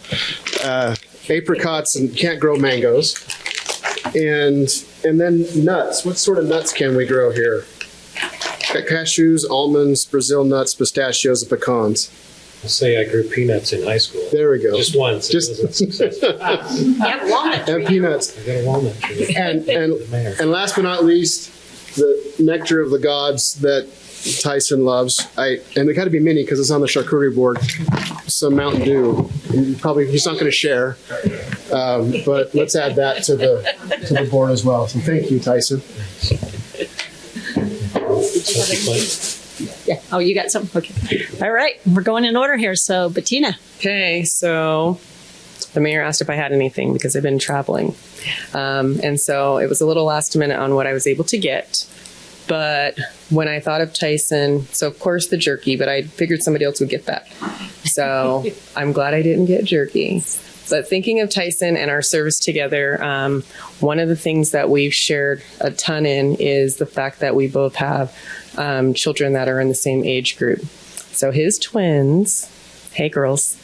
apricots, and can't grow mangoes. And then nuts. What sort of nuts can we grow here? Cashews, almonds, Brazil nuts, pistachios, and pecans. I'll say I grew peanuts in high school. There we go. Just once. It wasn't successful. Yeah, walnut. And peanuts. I got a walnut tree. And last but not least, the nectar of the gods that Tyson loves. And they got to be mini because it's on the charcuterie board. Some Mountain Dew. He's not going to share, but let's add that to the board as well. So thank you, Tyson. Yeah. Oh, you got something? Okay. All right. We're going in order here. So, Bettina. Okay, so the mayor asked if I had anything because I've been traveling. And so it was a little last minute on what I was able to get. But when I thought of Tyson, so of course the jerky, but I figured somebody else would get that. So I'm glad I didn't get jerky. But thinking of Tyson and our service together, one of the things that we've shared a ton in is the fact that we both have children that are in the same age group. So his twins, hey girls,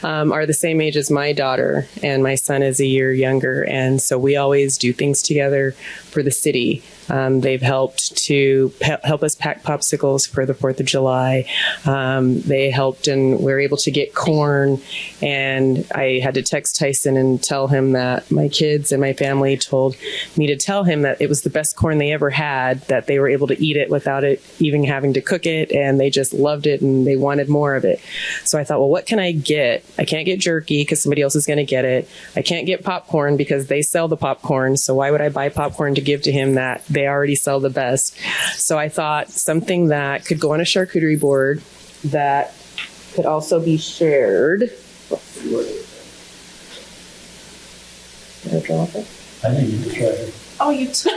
are the same age as my daughter, and my son is a year younger. And so we always do things together for the city. They've helped to help us pack popsicles for the 4th of July. They helped, and we were able to get corn. And I had to text Tyson and tell him that my kids and my family told me to tell him that it was the best corn they ever had, that they were able to eat it without it even having to cook it. And they just loved it and they wanted more of it. So I thought, well, what can I get? I can't get jerky because somebody else is going to get it. I can't get popcorn because they sell the popcorn. So why would I buy popcorn to give to him that they already sell the best? So I thought something that could go on a charcuterie board that could also be shared. Did I drop it? I think you can try it. Oh, you took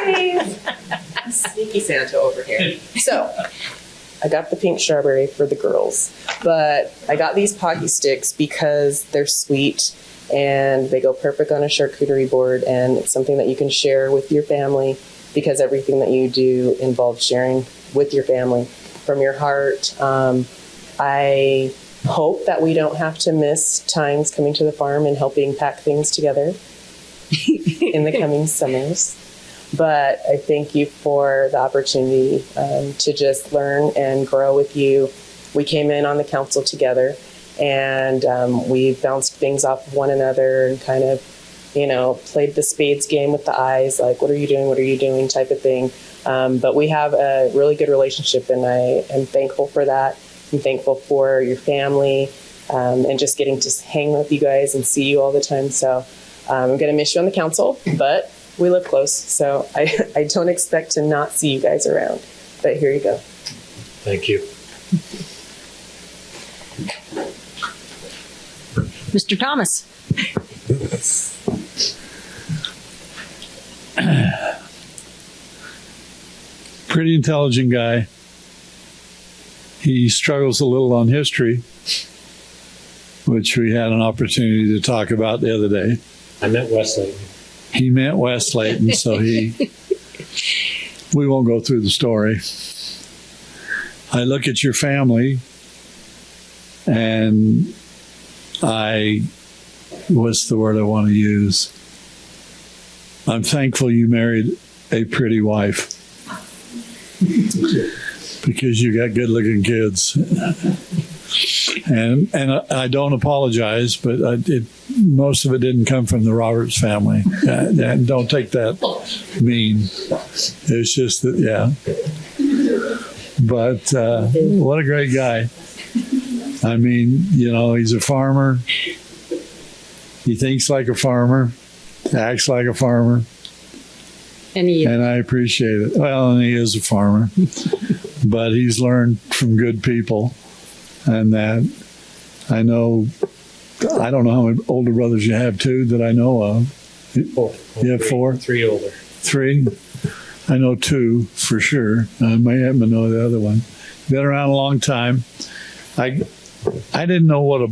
it. Sneaky Santa over here. So, I got the pink strawberry for the girls, but I got these Pocky sticks because they're sweet and they go perfect on a charcuterie board, and it's something that you can share with your family because everything that you do involves sharing with your family from your heart. I hope that we don't have to miss times coming to the farm and helping pack things together in the coming summers. But I thank you for the opportunity to just learn and grow with you. We came in on the council together, and we bounced things off of one another and kind of, played the spades game with the eyes, like, what are you doing? What are you doing? Type of thing. But we have a really good relationship, and I am thankful for that. I'm thankful for your family and just getting to hang with you guys and see you all the time. So I'm going to miss you on the council, but we live close. So I don't expect to not see you guys around. But here you go. Thank you. Mr. Thomas. Pretty intelligent guy. He struggles a little on history, which we had an opportunity to talk about the other day. I meant West Layton. He meant West Layton, so we won't go through the story. I look at your family, and what's the word I want to use? I'm thankful you married a pretty wife because you got good-looking kids. And I don't apologize, but most of it didn't come from the Roberts family. And don't take that mean. It's just that, yeah. But what a great guy. I mean, he's a farmer. He thinks like a farmer, acts like a farmer. And I appreciate it. Well, and he is a farmer. But he's learned from good people. And that I don't know how many older brothers you have, too, that I know of. Four. You have four? Three older. Three? I know two for sure. I may happen to know the other one. Been around a long time. I didn't know what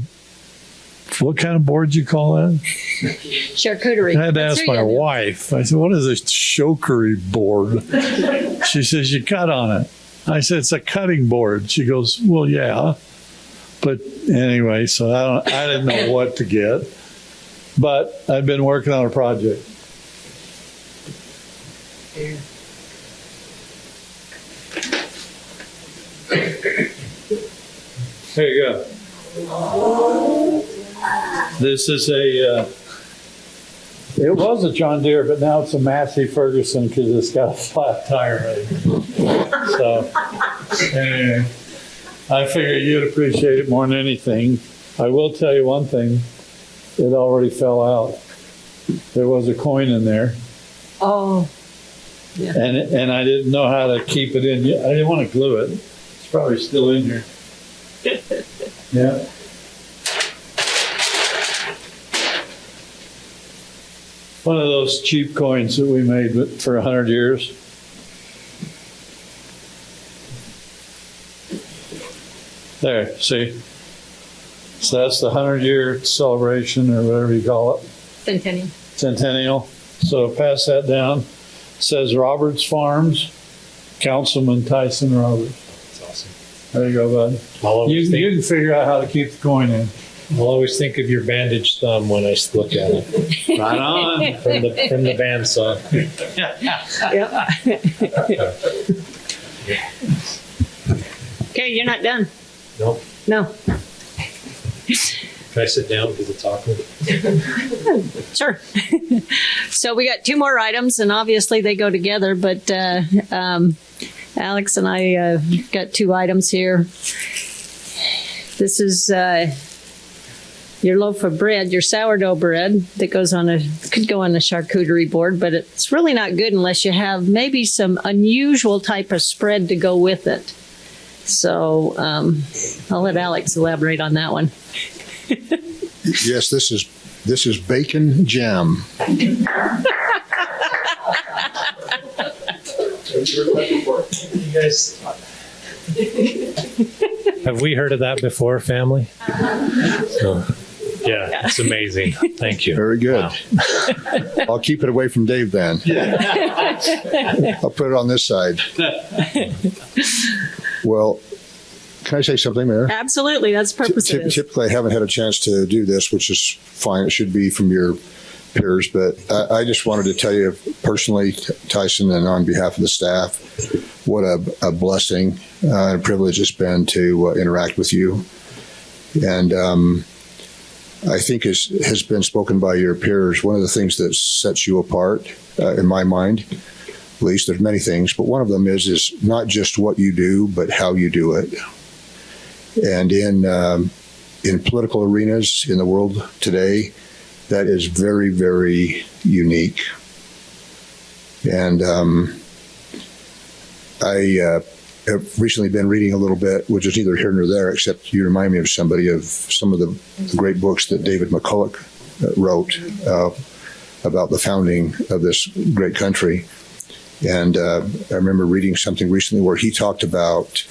kind of board you call that? Charcuterie. I had to ask my wife. I said, what is a charcuterie board? She says, you cut on it. I said, it's a cutting board. She goes, well, yeah. But anyway, so I didn't know what to get. But I've been working on a project. There you go. This is it was a John Deere, but now it's a Massey Ferguson because it's got a flat tire right here. So, anyway, I figure you'd appreciate it more than anything. I will tell you one thing. It already fell out. There was a coin in there. Oh. Yeah. And I didn't know how to keep it in. I didn't want to glue it. It's probably still in here. Yeah. One of those cheap coins that we made for 100 years. There, see? So that's the 100-year celebration or whatever you call it. Centennial. Centennial. So pass that down. It says Roberts Farms, Councilman Tyson Roberts. That's awesome. There you go, bud. You can figure out how to keep the coin in. I'll always think of your bandaged thumb when I look at it. Right on. From the bandsaw. Okay, you're not done. Nope. No. Can I sit down because it's awkward? Sure. So we got two more items, and obviously they go together, but Alex and I got two items here. This is your loaf of bread, your sourdough bread that could go on a charcuterie board, but it's really not good unless you have maybe some unusual type of spread to go with it. So I'll let Alex elaborate on that one. Yes, this is bacon jam. Have we heard of that before, family? Oh, yeah, it's amazing. Thank you. Very good. Wow. I'll keep it away from Dave then. I'll put it on this side. Well, can I say something, Mayor? Absolutely, that's the purpose of this. Typically, I haven't had a chance to do this, which is fine. It should be from your peers, but I just wanted to tell you personally, Tyson, and on behalf of the staff, what a blessing and a privilege it's been to interact with you. And I think has been spoken by your peers. One of the things that sets you apart, in my mind, at least, there's many things, but one of them is not just what you do, but how you do it. And in political arenas in the world today, that is very, very unique. And I have recently been reading a little bit, which is neither here nor there, except you remind me of some of the great books that David McCulloch wrote about the founding of this great country. And I remember reading something recently where he talked about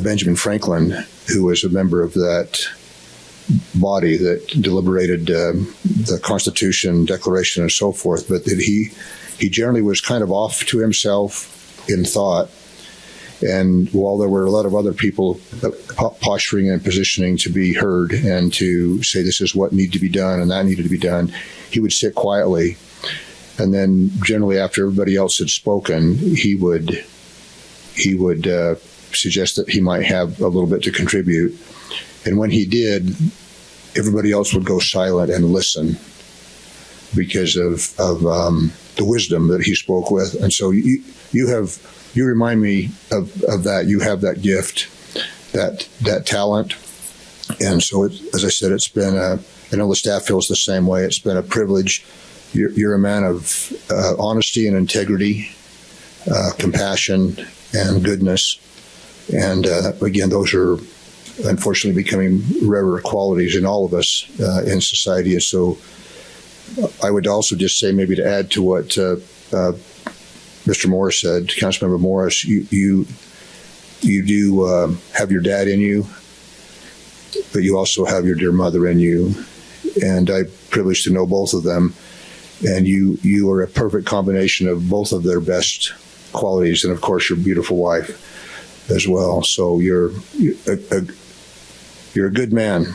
Benjamin Franklin, who was a member of that body that deliberated the Constitution, Declaration, and so forth, but that he generally was kind of off to himself in thought. And while there were a lot of other people posturing and positioning to be heard and to say this is what needed to be done and that needed to be done, he would sit quietly. And then generally after everybody else had spoken, he would suggest that he might have a little bit to contribute. And when he did, everybody else would go silent and listen because of the wisdom that he spoke with. And so you remind me of that. You have that gift, that talent. And so, as I said, it's been I know the staff feels the same way. It's been a privilege. You're a man of honesty and integrity, compassion and goodness. And again, those are unfortunately becoming rarer qualities in all of us in society. And so I would also just say, maybe to add to what Mr. Morris said, Councilmember Morris, you do have your dad in you, but you also have your dear mother in you. And I'm privileged to know both of them. And you are a perfect combination of both of their best qualities, and of course your beautiful wife as well. So you're a good man.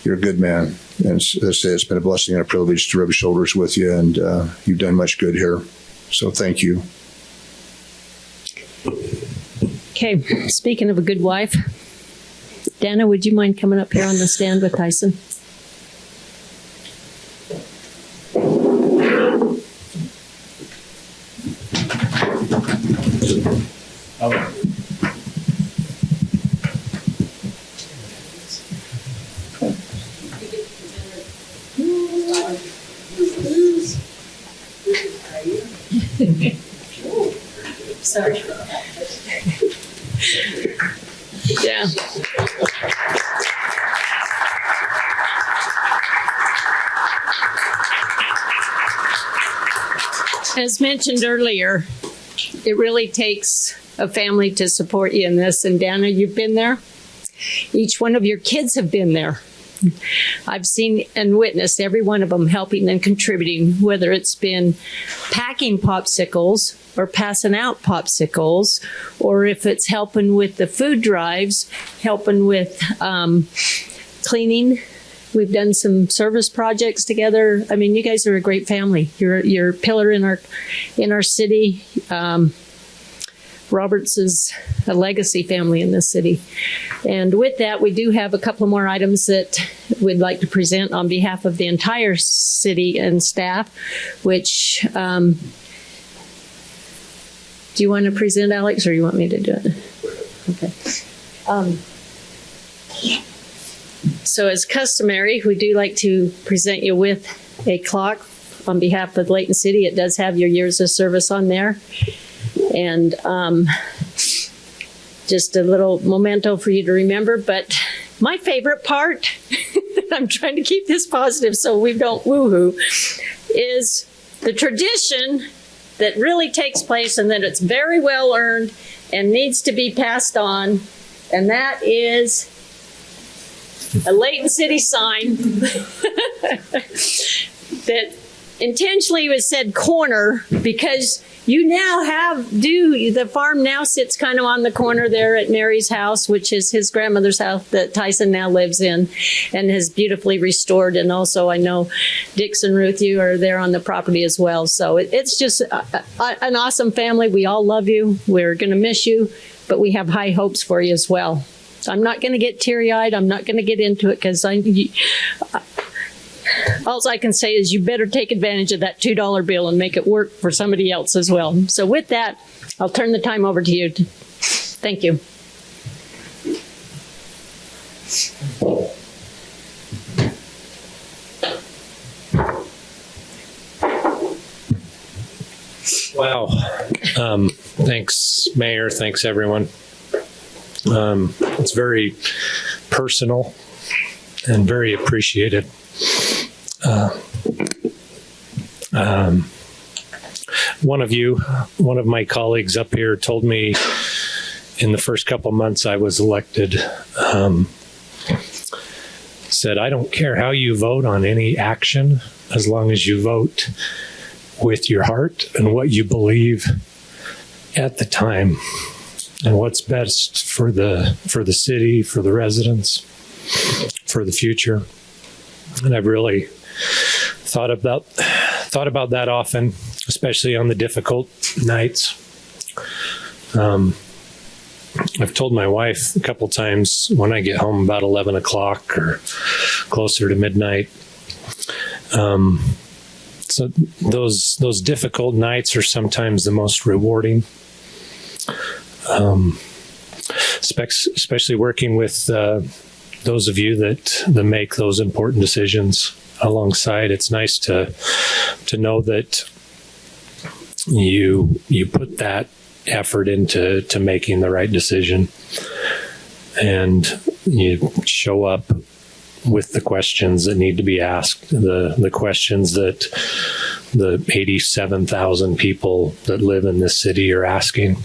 You're a good man. And as I say, it's been a blessing and a privilege to rub shoulders with you, and you've done much good here. So thank you. Okay, speaking of a good wife, Dana, would you mind coming up here on the stand with Tyson? Sorry. Yeah. As mentioned earlier, it really takes a family to support you in this. And Dana, you've been there. Each one of your kids have been there. I've seen and witnessed every one of them helping and contributing, whether it's been packing popsicles or passing out popsicles, or if it's helping with the food drives, helping with cleaning. We've done some service projects together. I mean, you guys are a great family. You're a pillar in our city. Roberts is a legacy family in this city. And with that, we do have a couple more items that we'd like to present on behalf of the entire city and staff, which, do you want to present, Alex, or you want me to do it? Okay. So as customary, we do like to present you with a clock on behalf of Layton City. It does have your years of service on there. And just a little memento for you to remember. But my favorite part, I'm trying to keep this positive so we don't woo-hoo, is the tradition that really takes place and that it's very well earned and needs to be passed on. And that is a Layton City sign that intentionally was said corner, because you now the farm now sits kind of on the corner there at Mary's house, which is his grandmother's house that Tyson now lives in and has beautifully restored. And also I know Dix and Ruth, you are there on the property as well. So it's just an awesome family. We all love you. We're going to miss you, but we have high hopes for you as well. I'm not going to get teary-eyed. I'm not going to get into it because all I can say is you better take advantage of that $2 bill and make it work for somebody else as well. So with that, I'll turn the time over to you. Thank you. Wow. Thanks, Mayor. Thanks, everyone. It's very personal and very appreciated. One of my colleagues up here told me in the first couple months I was elected, said, I don't care how you vote on any action, as long as you vote with your heart and what you believe at the time and what's best for the city, for the residents, for the future. And I've really thought about that often, especially on the difficult nights. I've told my wife a couple times when I get home about 11 o'clock or closer to midnight. So those difficult nights are sometimes the most rewarding. Especially working with those of you that make those important decisions alongside. It's nice to know that you put that effort into making the right decision, and you show up with the questions that need to be asked, the questions that the 87,000 people that live in this city are asking.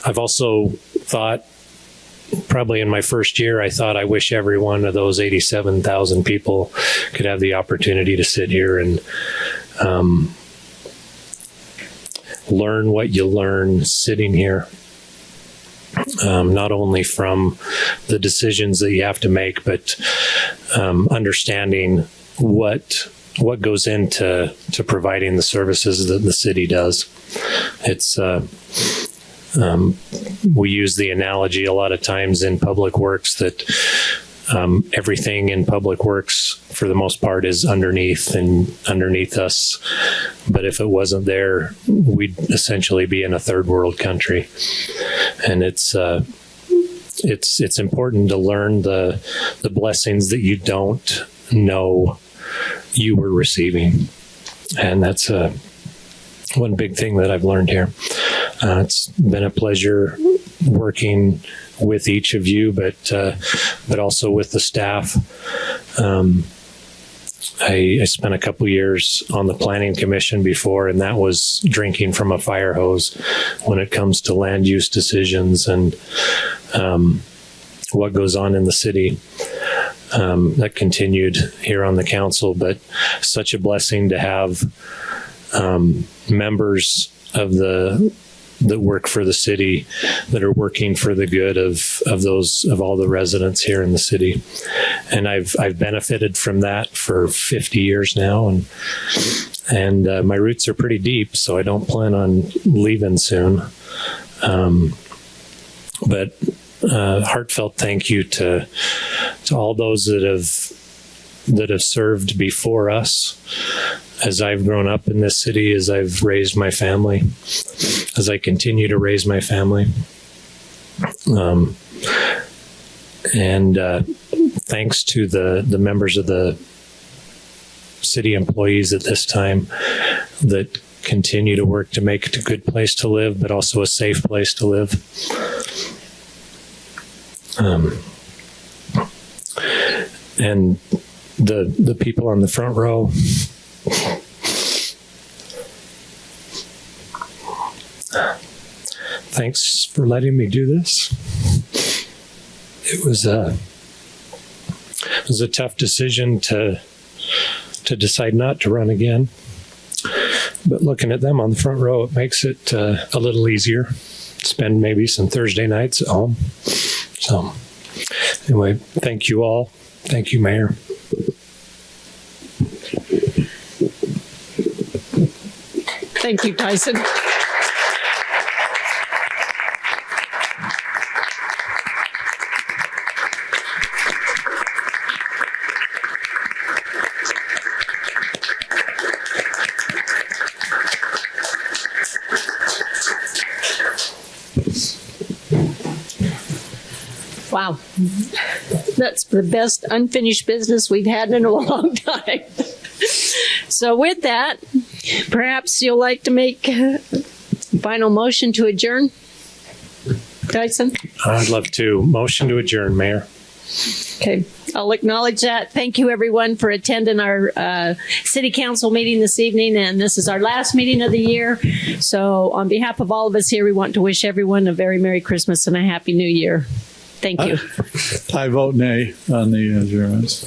I've also thought, probably in my first year, I thought, I wish every one of those 87,000 people could have the opportunity to sit here and learn what you learn sitting here. Not only from the decisions that you have to make, but understanding what goes into providing the services that the city does. It's we use the analogy a lot of times in public works that everything in public works, for the most part, is underneath us. But if it wasn't there, we'd essentially be in a third world country. And it's important to learn the blessings that you don't know you were receiving. And that's one big thing that I've learned here. It's been a pleasure working with each of you, but also with the staff. I spent a couple years on the planning commission before, and that was drinking from a fire hose when it comes to land use decisions and what goes on in the city. That continued here on the council, but such a blessing to have members of that work for the city, that are working for the good of all the residents here in the city. And I've benefited from that for 50 years now, and my roots are pretty deep, so I don't plan on leaving soon. But heartfelt thank you to all those that have served before us, as I've grown up in this city, as I've raised my family, as I continue to raise my family. And thanks to the members of the city employees at this time that continue to work to make it a good place to live, but also a safe place to live. And the people on the front row, thanks for letting me do this. It was a tough decision to decide not to run again. But looking at them on the front row, it makes it a little easier. Spend maybe some Thursday nights at home. So anyway, thank you all. Thank you, Mayor. Thank you, Tyson. Wow. That's the best unfinished business we've had in a long time. So with that, perhaps you'll like to make a final motion to adjourn? Tyson? I'd love to. Motion to adjourn, Mayor. Okay, I'll acknowledge that. Thank you, everyone, for attending our city council meeting this evening. And this is our last meeting of the year. So on behalf of all of us here, we want to wish everyone a very Merry Christmas and a Happy New Year. Thank you. I vote nay on the adjournments.